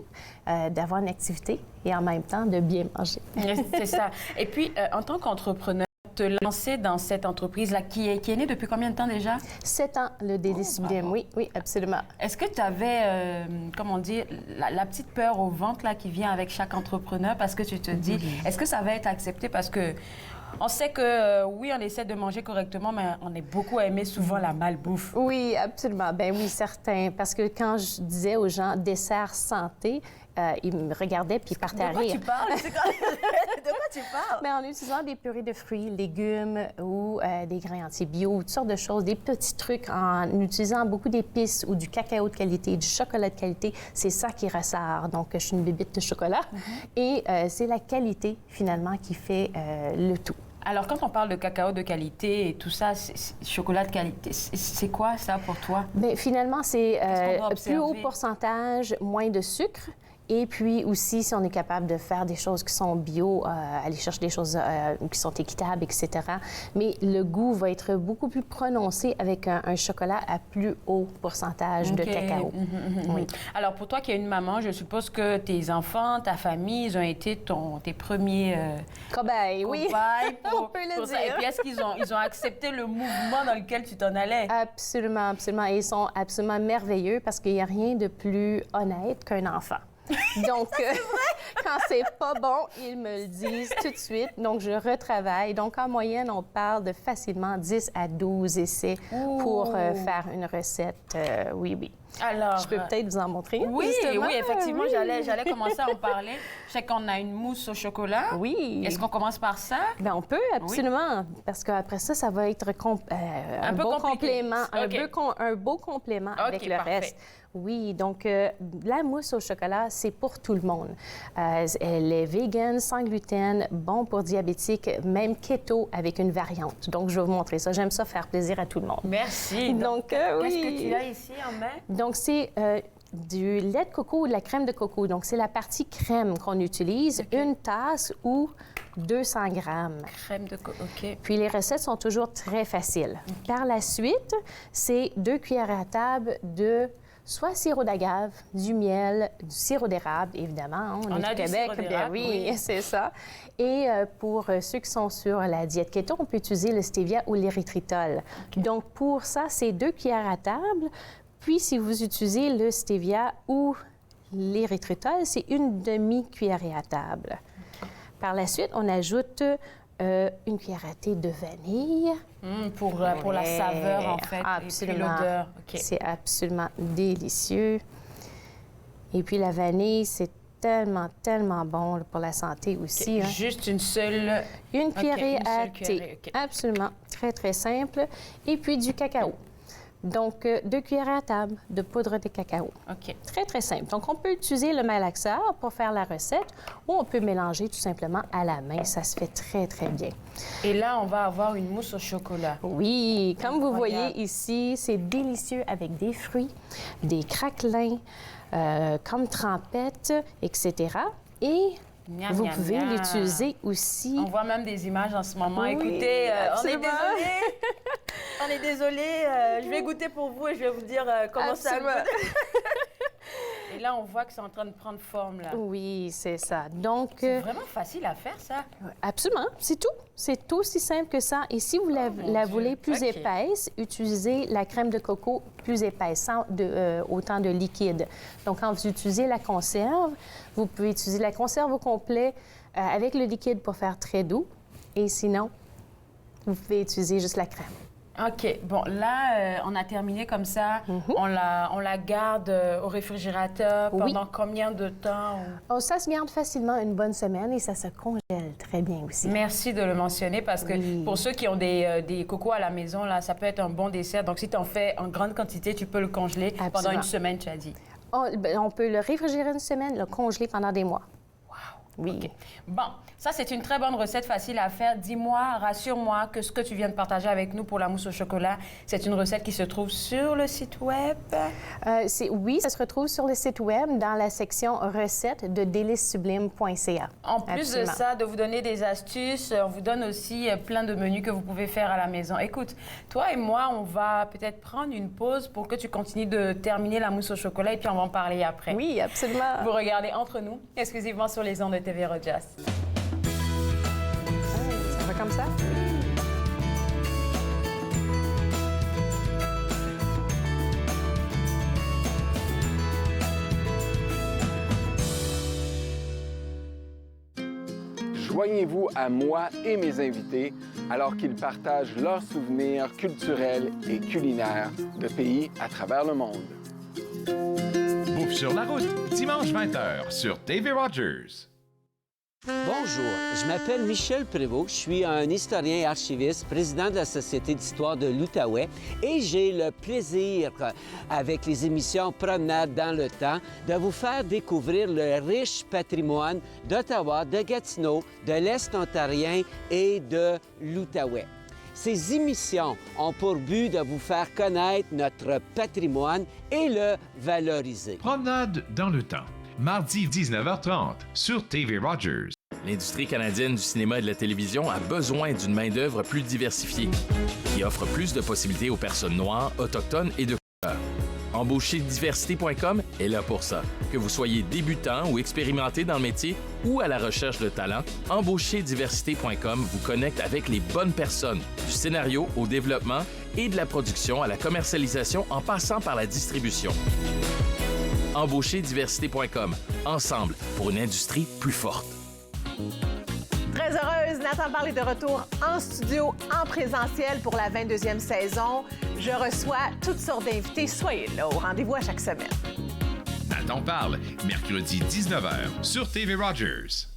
d'avoir une activité et en même temps de bien manger. C'est ça. Et puis, en tant qu'entrepreneur, te lancer dans cette entreprise-là qui est née depuis combien de temps déjà? 7 ans, le Délices Sublimes, oui, absolument. Est-ce que tu avais, comment dire, la petite peur au ventre là, qui vient avec chaque entrepreneur parce que tu te dis, est-ce que ça va être accepté? Parce que on sait que, oui, on essaie de manger correctement, mais on est beaucoup aimé souvent la malbouffe. Oui, absolument. Ben oui, certain. Parce que quand je disais aux gens « dessert santé », ils me regardaient puis ils partaient à rire. De quoi tu parles? Bien, en utilisant des purées de fruits, légumes ou des grains entiers bio, toutes sortes de choses, des petits trucs, en utilisant beaucoup d'épices ou du cacao de qualité, du chocolat de qualité, c'est ça qui ressort. Donc, je suis une bébite de chocolat. Et c'est la qualité, finalement, qui fait le tout. Alors, quand on parle de cacao de qualité et tout ça, chocolat de qualité, c'est quoi ça pour toi? Bien, finalement, c'est plus haut pourcentage, moins de sucre Et puis aussi, si on est capable de faire des choses qui sont bio, aller chercher des choses qui sont équitables, etc. Mais le goût va être beaucoup plus prononcé avec un chocolat à plus haut pourcentage de cacao. Oui. Alors, pour toi qui es une maman, je suppose que tes enfants, ta famille, ils ont été tes premiers cobayes, oui, pour, on peut le dire. Ça. Et puis, est-ce qu'ils ont accepté le mouvement dans lequel tu t'en allais? Absolument, absolument. Et ils sont absolument merveilleux parce qu'il n'y a rien de plus honnête qu'un enfant. Donc, quand c'est pas bon, ils me le disent tout de suite. Donc, je retravaille. Donc, en moyenne, on parle de facilement 10 à 12 essais pour faire une recette. Oui, oui. Alors, je peux peut-être vous en montrer. Oui, oui, effectivement, j'allais commencer à en parler. Je sais qu'on a une mousse au chocolat. Oui. Est-ce qu'on commence par ça? Bien, on peut, absolument. Oui. Parce qu'après ça, ça va être un beau complément. Un beau complément avec le reste. Oui, donc la mousse au chocolat, c'est pour tout le monde. Elle est vegan, sans gluten, bon pour diabétiques, même keto avec une variante. Donc, je vais vous montrer ça. J'aime ça faire plaisir à tout le monde. Merci. Donc, qu'est-ce que tu as ici en main? Donc, c'est du lait de coco ou de la crème de coco. Donc, c'est la partie crème qu'on utilise, une tasse ou 200 grammes. Crème de coco, OK. Puis, les recettes sont toujours très faciles. Par la suite, c'est 2 cuillères à table de soit sirop d'agave, du miel, du sirop d'érable, évidemment. On est au Québec, bien oui, c'est ça. Et pour ceux qui sont sur la diète keto, on peut utiliser le stevia ou l'érythritol. Okay. Donc, pour ça, c'est 2 cuillères à table. Puis, si vous utilisez le stevia ou l'érythritol, c'est une demi-cuillère à table. Okay. Par la suite, on ajoute une cuillère à thé de vanille. Pour la saveur, en fait, absolument. Et puis l'odeur. Okay. C'est absolument délicieux. Et puis la vanille, c'est tellement, tellement bon pour la santé aussi. Okay. Hein. Juste une seule... Une cuillerée à thé. Okay. Absolument. Très, très simple. Et puis du cacao. Donc, 2 cuillères à table de poudre de cacao. OK. Très, très simple. Donc, on peut utiliser le malaxeur pour faire la recette ou on peut mélanger tout simplement à la main. Ça se fait très, très bien. Et là, on va avoir une mousse au chocolat. Oui, comme vous voyez ici, c'est délicieux avec des fruits, des craquelins, comme trempettes, etc. Et... vous pouvez l'utiliser aussi. On voit même des images en ce moment. Oui, écoutez, on est désolé. On est désolé. Je vais goûter pour vous et je vais vous dire comment absolument. Ça goûte. Et là, on voit que c'est en train de prendre forme, là. Oui, c'est ça. Donc, c'est vraiment facile à faire, ça? Absolument. C'est tout. C'est aussi simple que ça. Et si vous la voulez plus épaisse, utilisez la crème de coco plus épaisse, sans autant de liquide. Donc, quand vous utilisez la conserve, vous pouvez utiliser la conserve au complet avec le liquide pour faire très doux. Et sinon, vous pouvez utiliser juste la crème. OK. Bon, là, on a terminé comme ça. On la garde au réfrigérateur pendant combien de temps? Oh, ça se garde facilement une bonne semaine et ça se congèle très bien aussi. Merci de le mentionner parce que pour ceux qui ont des cocos à la maison, là, ça peut être un bon dessert. Donc, si tu en fais en grande quantité, tu peux le congeler pendant une semaine, tu as dit. On peut le réfrigérer une semaine, le congeler pendant des mois. Oui. Okay. Bon, ça, c'est une très bonne recette facile à faire. Dis-moi, rassure-moi que ce que tu viens de partager avec nous pour la mousse au chocolat, c'est une recette qui se trouve sur le site Web? Oui, ça se retrouve sur le site Web dans la section recettes de délicesublime.ca. En plus de ça, de vous donner des astuces, on vous donne aussi plein de menus que vous pouvez faire à la maison. Écoute, toi et moi, on va peut-être prendre une pause pour que tu continues de terminer la mousse au chocolat et puis on va en parler après. Oui, absolument. Vous regardez Entre nous, exclusivement sur les ondes de TV Rojas. Ça va comme ça? Joignez-vous à moi et mes invités alors qu'ils partagent leurs souvenirs culturels et culinaires de pays à travers le monde. Bouffe sur la route, dimanche 20h sur TV Rogers. Bonjour, je m'appelle Michel Prévost, je suis un historien et archiviste, président de la Société d'histoire de l'Outaouais et j'ai le plaisir, avec les émissions Promenade dans le temps, de vous faire découvrir le riche patrimoine d'Ottawa, de Gatineau, de l'Est ontarien et de l'Outaouais. Ces émissions ont pour but de vous faire connaître notre patrimoine et le valoriser. Promenade dans le temps. mardi 19h30 sur TV Rogers. L'industrie canadienne du cinéma et de la télévision a besoin d'une main-d'œuvre plus diversifiée, qui offre plus de possibilités aux personnes noires, autochtones et de couleur. Embaucherdiversité.com est là pour ça. Que vous soyez débutant ou expérimenté dans le métier ou à la recherche de talent, Embaucherdiversité.com vous connecte avec les bonnes personnes, du scénario au développement et de la production à la commercialisation en passant par la distribution. Embaucherdiversité.com, ensemble pour une industrie plus forte. Très heureuse, Nathan Parle est de retour en studio, en présentiel pour la 22e saison. Je reçois toutes sortes d'invités. Soyez là au rendez-vous à chaque semaine. Nathan Parle, mercredi 19h sur TV Rogers.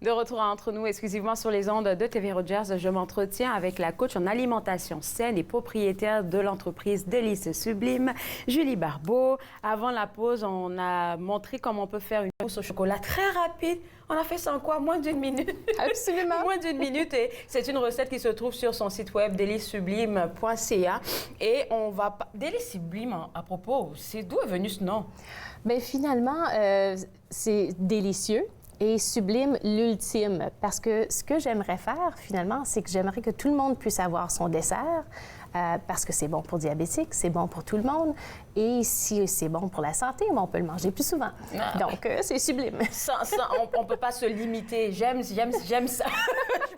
De retour entre nous, exclusivement sur les ondes de TV Rogers, je m'entretiens avec la coach en alimentation saine et propriétaire de l'entreprise Délices Sublimes, Julie Barbeau. Avant la pause, on a montré comment on peut faire une mousse au chocolat très rapide. On a fait ça en quoi? Moins d'1 minute. Absolument. Moins d'1 minute. Et c'est une recette qui se trouve sur son site web délicesublime.ca. Et on va... Délices Sublimes, à propos, c'est d'où est venu ce nom? Bien, finalement, c'est délicieux. Et sublime, l'ultime. Parce que ce que j'aimerais faire, finalement, c'est que j'aimerais que tout le monde puisse avoir son dessert, parce que c'est bon pour diabétiques, c'est bon pour tout le monde. Et si c'est bon pour la santé, on peut le manger plus souvent. Ah. Donc, c'est sublime. On ne peut pas se limiter. J'aime ça.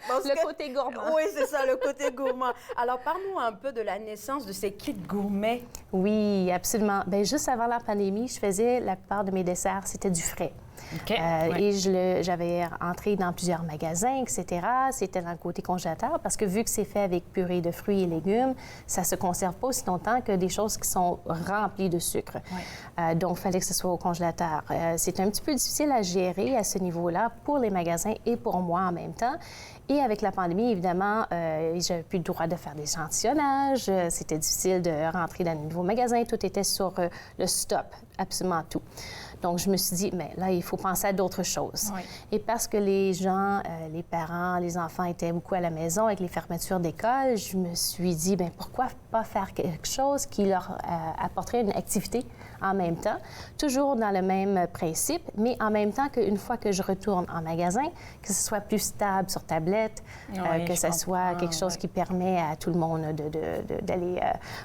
Le côté gourmand. Oui, c'est ça, le côté gourmand. Alors, parle-nous un peu de la naissance de ces kits gourmets. Oui, absolument. Bien, juste avant la pandémie, je faisais la plupart de mes desserts, c'était du frais. Okay. Et j'avais entré dans plusieurs magasins, etc. C'était dans le côté congélateur parce que vu que c'est fait avec purée de fruits et légumes, ça se conserve pas aussi longtemps que des choses qui sont remplies de sucre. Donc, il fallait que ce soit au congélateur. C'est un petit peu difficile à gérer à ce niveau-là pour les magasins et pour moi en même temps. Et avec la pandémie, évidemment, j'avais plus le droit de faire des échantillonnages. C'était difficile de rentrer dans de nouveaux magasins. Tout était sur le stop, absolument tout. Donc, je me suis dit, mais là, il faut penser à d'autres choses. Oui. Et parce que les gens, les parents, les enfants étaient beaucoup à la maison avec les fermetures d'école, je me suis dit, bien, pourquoi pas faire quelque chose qui leur apporterait une activité en même temps, toujours dans le même principe, mais en même temps qu'une fois que je retourne en magasin, que ce soit plus stable sur tablette, que ce soit quelque chose qui permet à tout le monde d'aller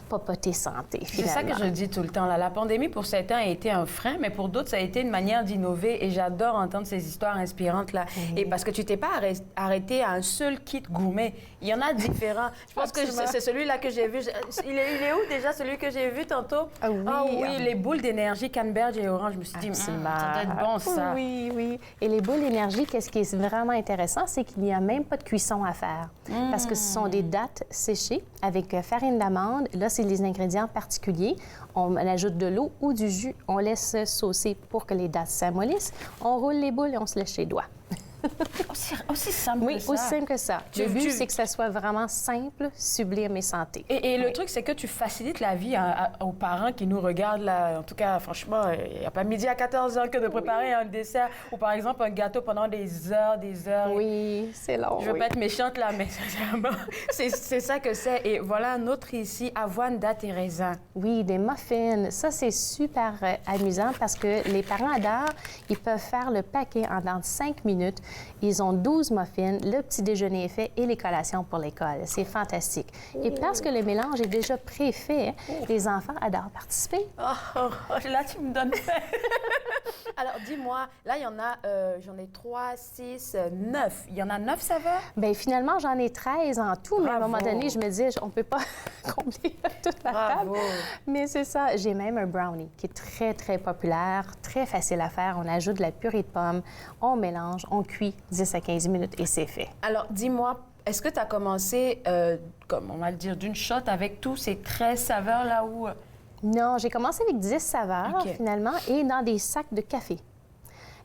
papoter santé, finalement. C'est ça que je dis tout le temps. Là. La pandémie, pour certains, a été un frein, mais pour d'autres, ça a été une manière d'innover et j'adore entendre ces histoires inspirantes-là. Et parce que tu t'es pas arrêté à un seul kit gourmet. Il y en a différents. Je pense que c'est celui-là que j'ai vu. Il est où déjà, celui que j'ai vu tantôt? Ah oui, les boules d'énergie Canberge et orange. Je me suis dit, ça doit être bon, ça. Oui, oui. Et les boules d'énergie, qu'est-ce qui est vraiment intéressant, c'est qu'il n'y a même pas de cuisson à faire. Parce que ce sont des dattes séchées avec farine d'amande. Là, c'est les ingrédients particuliers. On ajoute de l'eau ou du jus. On laisse saucer pour que les dattes s'amollissent. On roule les boules et on se lèche les doigts. Aussi simple que ça. Oui, aussi simple que ça. Le but, c'est que ça soit vraiment simple, sublime et santé. Et le truc, c'est que tu facilites la vie aux parents qui nous regardent, là. En tout cas, franchement, il n'y a pas midi à 14 heures que de préparer un dessert ou, par exemple, un gâteau pendant des heures. Oui, c'est long. Je veux pas être méchante, là, mais c'est ça que c'est. Et voilà un autre ici, avoine, dattes et raisins. Oui, des muffins. Ça, c'est super amusant parce que les parents adorent. Ils peuvent faire le paquet en dans 5 minutes. Ils ont 12 muffins, le petit déjeuner est fait et les collations pour l'école. C'est fantastique. Et parce que le mélange est déjà préfait, les enfants adorent participer. Là, tu me donnes faim. Alors, dis-moi, là, il y en a, j'en ai 3, 6, 9. Il y en a 9 saveurs? Bien, finalement, j'en ai 13 en tout, mais à un moment donné, je me disais, on ne peut pas combler toute la table. Mais c'est ça. J'ai même un brownie qui est très, très populaire, très facile à faire. On ajoute de la purée de pommes, on mélange, on cuit 10 à 15 minutes et c'est fait. Alors, dis-moi, est-ce que tu as commencé, comme on va le dire, d'une shot avec tous ces 13 saveurs là où... Non, j'ai commencé avec 10 saveurs, finalement, et dans des sacs de café.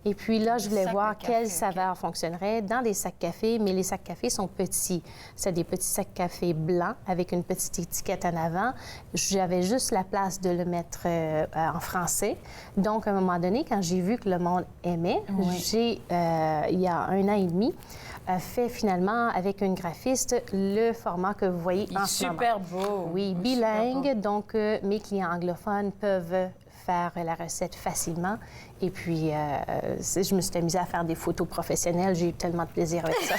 Et puis là, je voulais voir quelle saveur fonctionnerait dans les sacs café, mais les sacs café sont petits. C'est des petits sacs café blancs avec une petite étiquette en avant. J'avais juste la place de le mettre en français. Donc, à un moment donné, quand j'ai vu que le monde aimait, il y a 1 an et demi, a fait finalement avec une graphiste le format que vous voyez en ce moment. Super beau. Oui, bilingue, donc mes clients anglophones peuvent faire la recette facilement. Et puis, je me suis amusée à faire des photos professionnelles. J'ai eu tellement de plaisir avec ça.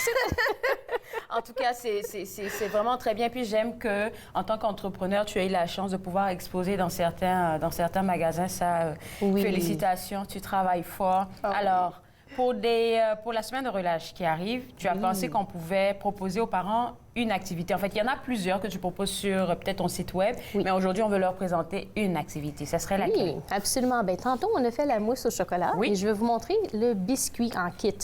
En tout cas, c'est vraiment très bien. Puis j'aime que, en tant qu'entrepreneur, tu aies eu la chance de pouvoir exposer dans certains magasins. Ça, oui. Félicitations, tu travailles fort. Alors, pour la semaine de relâche qui arrive, tu as pensé qu'on pouvait proposer aux parents une activité. En fait, il y en a plusieurs que tu proposes sur peut-être ton site web, mais aujourd'hui, on veut leur présenter une activité. Ça serait laquelle? Oui, absolument. Bien, tantôt, on a fait la mousse au chocolat et je vais vous montrer le biscuit en kit.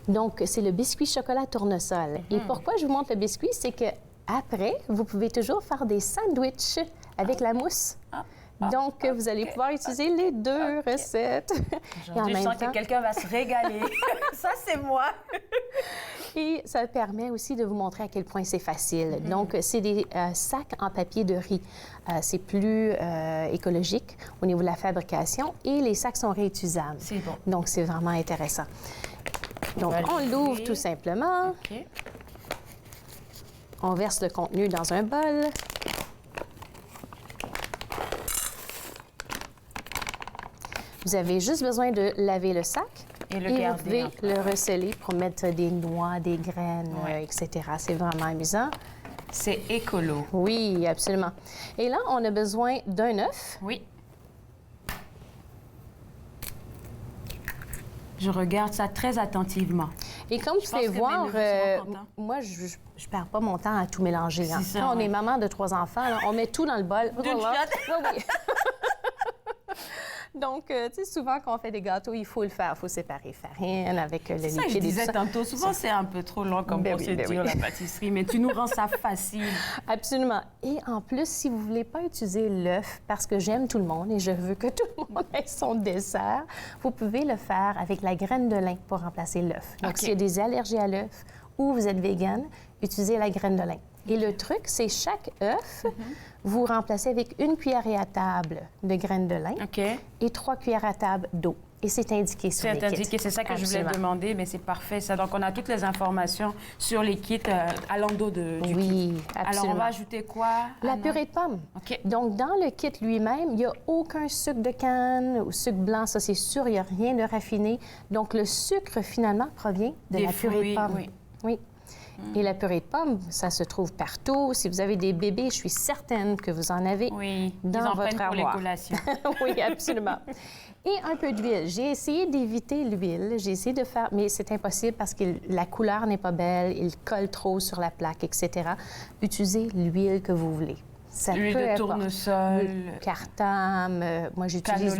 Donc, c'est le biscuit chocolat tournesol. Et pourquoi je vous montre le biscuit? C'est que après, vous pouvez toujours faire des sandwichs avec la mousse. Donc, vous allez pouvoir utiliser les deux recettes. Aujourd'hui, je sens que quelqu'un va se régaler. Ça, c'est moi. Et ça permet aussi de vous montrer à quel point c'est facile. Donc, c'est des sacs en papier de riz. C'est plus écologique au niveau de la fabrication et les sacs sont réutilisables. C'est bon. Donc, c'est vraiment intéressant. Donc, on l'ouvre tout simplement. OK. On verse le contenu dans un bol. Vous avez juste besoin de laver le sac et vous pouvez le receller pour mettre des noix, des graines, etc. C'est vraiment amusant. C'est écolo. Oui, absolument. Et là, on a besoin d'un œuf. Oui. Je regarde ça très attentivement. Et comme vous pouvez voir, moi, je ne perds pas mon temps à tout mélanger. Hein. Quand on est maman de 3 enfants, là, on met tout dans le bol. Oui. Donc, tu sais, souvent, quand on fait des gâteaux, il faut le faire. Il faut séparer farine avec le liquide. Ça, je disais et tout ça. tantôt, souvent, c'est un peu trop long comme procédure, la pâtisserie, mais tu nous rends ça facile. Absolument. Et en plus, si vous ne voulez pas utiliser l'œuf, parce que j'aime tout le monde et je veux que tout le monde ait son dessert, vous pouvez le faire avec la graine de lin pour remplacer l'œuf. Donc, s'il y a des allergies à l'œuf ou vous êtes végane, utilisez la graine de lin. Et le truc, c'est chaque œuf, vous remplacez avec 1 cuillerée à table de graines de lin et 3 cuillères à table d'eau. Et c'est indiqué sur les kits. C'est indiqué, c'est ça que je voulais demander, mais c'est parfait ça. Donc, on a toutes les informations sur les kits à l'endos du kit. Oui, absolument. Alors, on va ajouter quoi? La purée de pommes. Donc, dans le kit lui-même, il n'y a aucun sucre de canne ou sucre blanc. Ça, c'est sûr, il n'y a rien de raffiné. Donc, le sucre, finalement, provient de la purée de pommes. Oui. Et la purée de pommes, ça se trouve partout. Si vous avez des bébés, je suis certaine que vous en avez dans votre armoire. Pour les collations. Oui, absolument. Et un peu d'huile. J'ai essayé d'éviter l'huile. J'ai essayé de faire, mais c'est impossible parce que la couleur n'est pas belle, il colle trop sur la plaque, etc. Utilisez l'huile que vous voulez. L'huile de tournesol. Cartame. Moi, j'utilise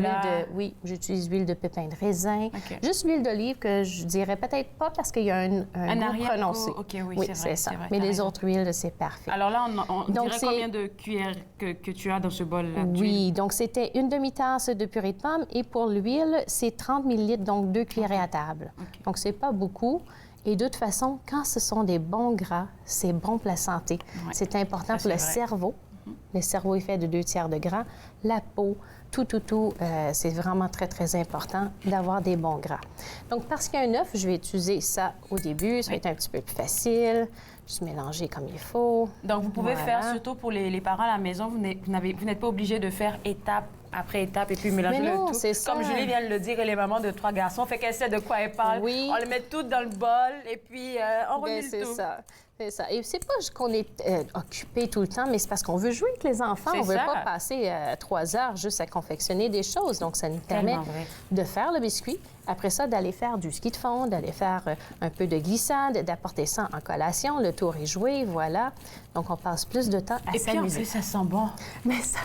j'utilise l'huile de pépins de raisin. Juste l'huile d'olive que je dirais peut-être pas parce qu'il y a un goût prononcé. Oui, c'est ça. vrai, mais les autres huiles, c'est parfait. Alors là, on dirait combien de cuillères que tu as dans ce bol-là? Oui, donc c'était 1 demi-tasse de purée de pommes et pour l'huile, c'est 30 ml, donc 2 cuillerées à table. Donc, c'est pas beaucoup. Et de toute façon, quand ce sont des bons gras, c'est bon pour la santé. C'est important pour le cerveau. Le cerveau est fait de 2 tiers de gras. La peau, tout, c'est vraiment très, très important d'avoir des bons gras. Donc, parce qu'il y a un œuf, je vais utiliser ça au début. Ça va être un petit peu plus facile. Juste mélanger comme il faut. Donc, vous pouvez faire, surtout pour les parents à la maison, vous n'êtes pas obligé de faire étape après étape et puis mélanger le tout. Comme Julie vient de le dire, elle est maman de 3 garçons, fait qu'elle sait de quoi elle parle. Oui. On le met tout dans le bol et puis on remet le tout. C'est ça. Et c'est pas qu'on est occupé tout le temps, mais c'est parce qu'on veut jouer avec les enfants. On veut pas passer 3 heures juste à confectionner des choses. Donc, ça nous permet de faire le biscuit. Après ça, d'aller faire du ski de fond, d'aller faire un peu de glissade, d'apporter ça en collation. Le tour est joué, voilà. Donc, on passe plus de temps à s'amuser. Et puis, en plus, ça sent bon. Mais ça...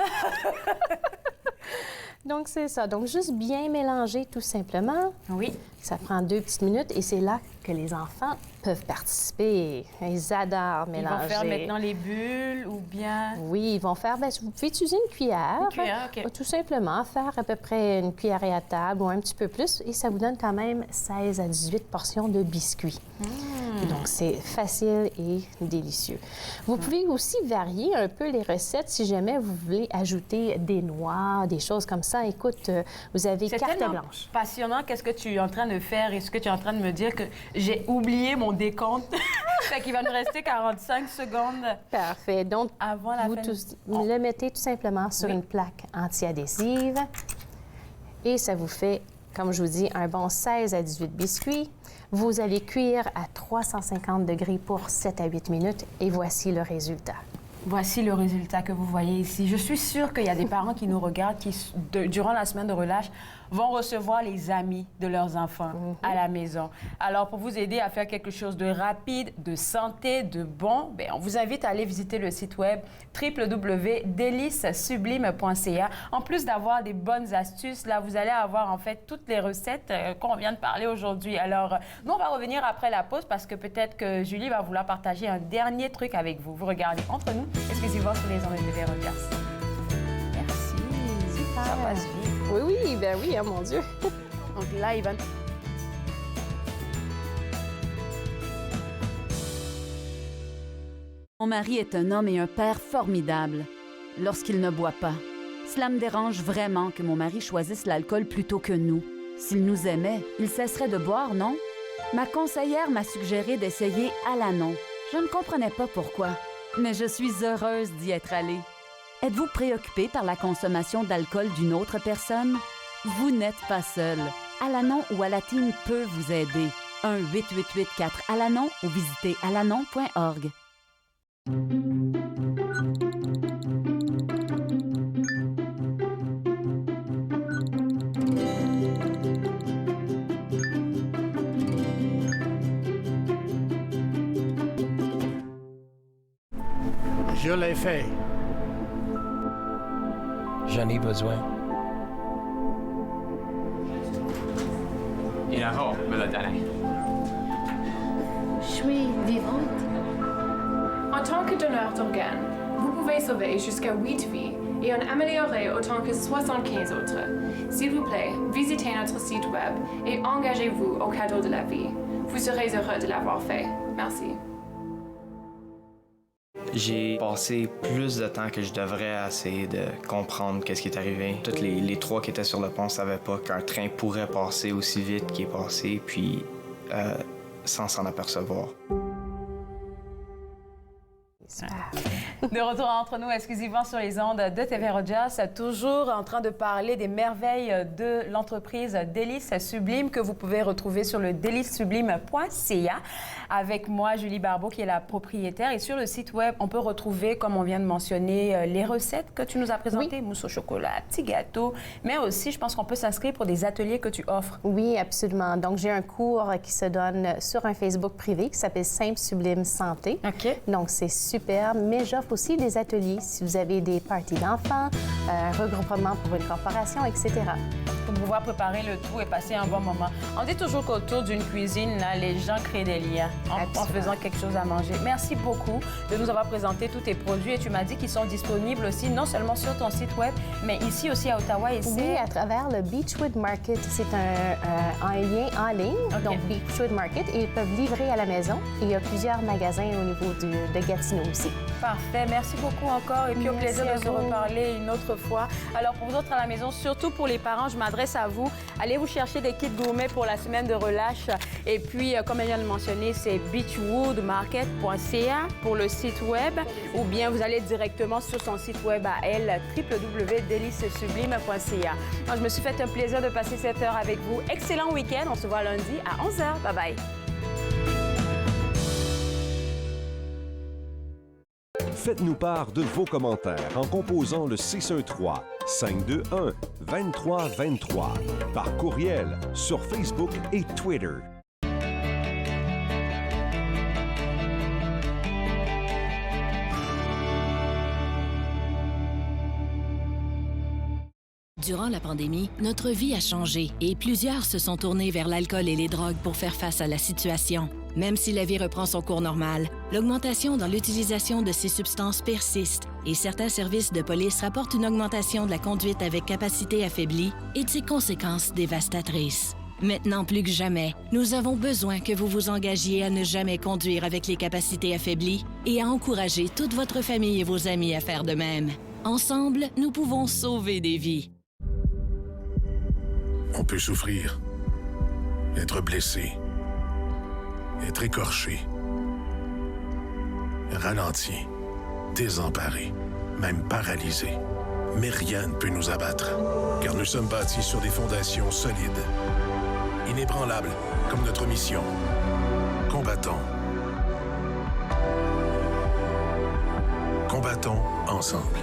Donc, c'est ça. Donc, juste bien mélanger tout simplement. Oui. Ça prend 2 petites minutes et c'est là que les enfants peuvent participer. Ils adorent mélanger. Ils vont faire maintenant les bulles ou bien... Oui, ils vont faire... Bien, vous pouvez utiliser une cuillère. Une cuillère, OK. Tout simplement, faire à peu près une cuillerée à table ou un petit peu plus et ça vous donne quand même 16 à 18 portions de biscuits. Donc, c'est facile et délicieux. Vous pouvez aussi varier un peu les recettes si jamais vous voulez ajouter des noix, des choses comme ça. Écoute, vous avez carte blanche. Passionnant. Qu'est-ce que tu es en train de faire? Est-ce que tu es en train de me dire que j'ai oublié mon décompte? Fait qu'il va nous rester 45 secondes. Parfait. Donc, avant la fin. Vous le mettez tout simplement sur une plaque anti-adhésive et ça vous fait, comme je vous dis, un bon 16 à 18 biscuits. Vous allez cuire à 350 degrés pour 7 à 8 minutes et voici le résultat. Voici le résultat que vous voyez ici. Je suis sûre qu'il y a des parents qui nous regardent qui, durant la semaine de relâche, vont recevoir les amis de leurs enfants à la maison. Alors, pour vous aider à faire quelque chose de rapide, de santé, de bon, bien, on vous invite à aller visiter le site web www.delicesublime.ca. En plus d'avoir des bonnes astuces, là, vous allez avoir en fait toutes les recettes qu'on vient de parler aujourd'hui. Alors, nous, on va revenir après la pause parce que peut-être que Julie va vouloir partager un dernier truc avec vous. Vous regardez entre nous, exclusivement sur les ondes de TV Rogers. Merci. Super. Ça passe vite. Oui, ben oui, hein, mon Dieu. Donc là, il va... Mon mari est un homme et un père formidable lorsqu'il ne boit pas. Cela me dérange vraiment que mon mari choisisse l'alcool plutôt que nous. S'il nous aimait, il cesserait de boire, non? Ma conseillère m'a suggéré d'essayer Alanon. Je ne comprenais pas pourquoi, mais je suis heureuse d'y être allée. Êtes-vous préoccupé par la consommation d'alcool d'une autre personne? Vous n'êtes pas seul. Alanon ou Alatine peut vous aider. 1-888-4-ALANON ou visitez alanon.org. Je l'ai fait. J'en ai besoin. Je suis vivante. En tant que donneur d'organes, vous pouvez sauver jusqu'à 8 vies et en améliorer autant que 75 autres. S'il vous plaît, visitez notre site web et engagez-vous au cadeau de la vie. Vous serez heureux de l'avoir fait. Merci. J'ai passé plus de temps que je devrais à essayer de comprendre qu'est-ce qui est arrivé. Tous les trois qui étaient sur le pont ne savaient pas qu'un train pourrait passer aussi vite qu'il est passé, puis sans s'en apercevoir. De retour entre nous exclusivement sur les ondes de TV Rogers, toujours en train de parler des merveilles de l'entreprise Délices Sublime que vous pouvez retrouver sur le delicesublime.ca avec moi, Julie Barbeau, qui est la propriétaire. Et sur le site web, on peut retrouver, comme on vient de mentionner, les recettes que tu nous as présentées, mousse au chocolat, petits gâteaux, mais aussi, je pense qu'on peut s'inscrire pour des ateliers que tu offres. Oui, absolument. Donc, j'ai un cours qui se donne sur un Facebook privé qui s'appelle Simple Sublime Santé. OK. Donc, c'est super, mais j'offre aussi des ateliers si vous avez des parties d'enfants, un regroupement pour une corporation, etc. Pour pouvoir préparer le tout et passer un bon moment. On dit toujours qu'autour d'une cuisine, là, les gens créent des liens en faisant quelque chose à manger. Merci beaucoup de nous avoir présenté tous tes produits et tu m'as dit qu'ils sont disponibles aussi, non seulement sur ton site web, mais ici aussi à Ottawa. Et oui, à travers le Beechwood Market. C'est un lien en ligne, donc Beechwood Market, et ils peuvent livrer à la maison. Et il y a plusieurs magasins au niveau de Gatineau aussi. Parfait. Merci beaucoup encore et puis au plaisir de se reparler une autre fois. Alors, pour vous autres à la maison, surtout pour les parents, je m'adresse à vous. Allez vous chercher des kits gourmets pour la semaine de relâche. Et puis, comme elle vient de mentionner, c'est beechwoodmarket.ca pour le site web ou bien vous allez directement sur son site web à elle, www.delicesublime.ca. Je me suis fait un plaisir de passer cette heure avec vous. Excellent week-end. On se voit lundi à 11h. Bye-bye. Faites-nous part de vos commentaires en composant le 613-521-2323 par courriel sur Facebook et Twitter. Durant la pandémie, notre vie a changé et plusieurs se sont tournés vers l'alcool et les drogues pour faire face à la situation. Même si la vie reprend son cours normal, l'augmentation dans l'utilisation de ces substances persiste et certains services de police rapportent une augmentation de la conduite avec capacité affaiblie et de ses conséquences dévastatrices. Maintenant plus que jamais, nous avons besoin que vous vous engagiez à ne jamais conduire avec les capacités affaiblies et à encourager toute votre famille et vos amis à faire de même. Ensemble, nous pouvons sauver des vies. On peut souffrir, être blessé, être écorché, ralenti, désemparé, même paralysé. Mais rien ne peut nous abattre, car nous sommes bâtis sur des fondations solides, inébranlables comme notre mission. Combattons. Combattons ensemble.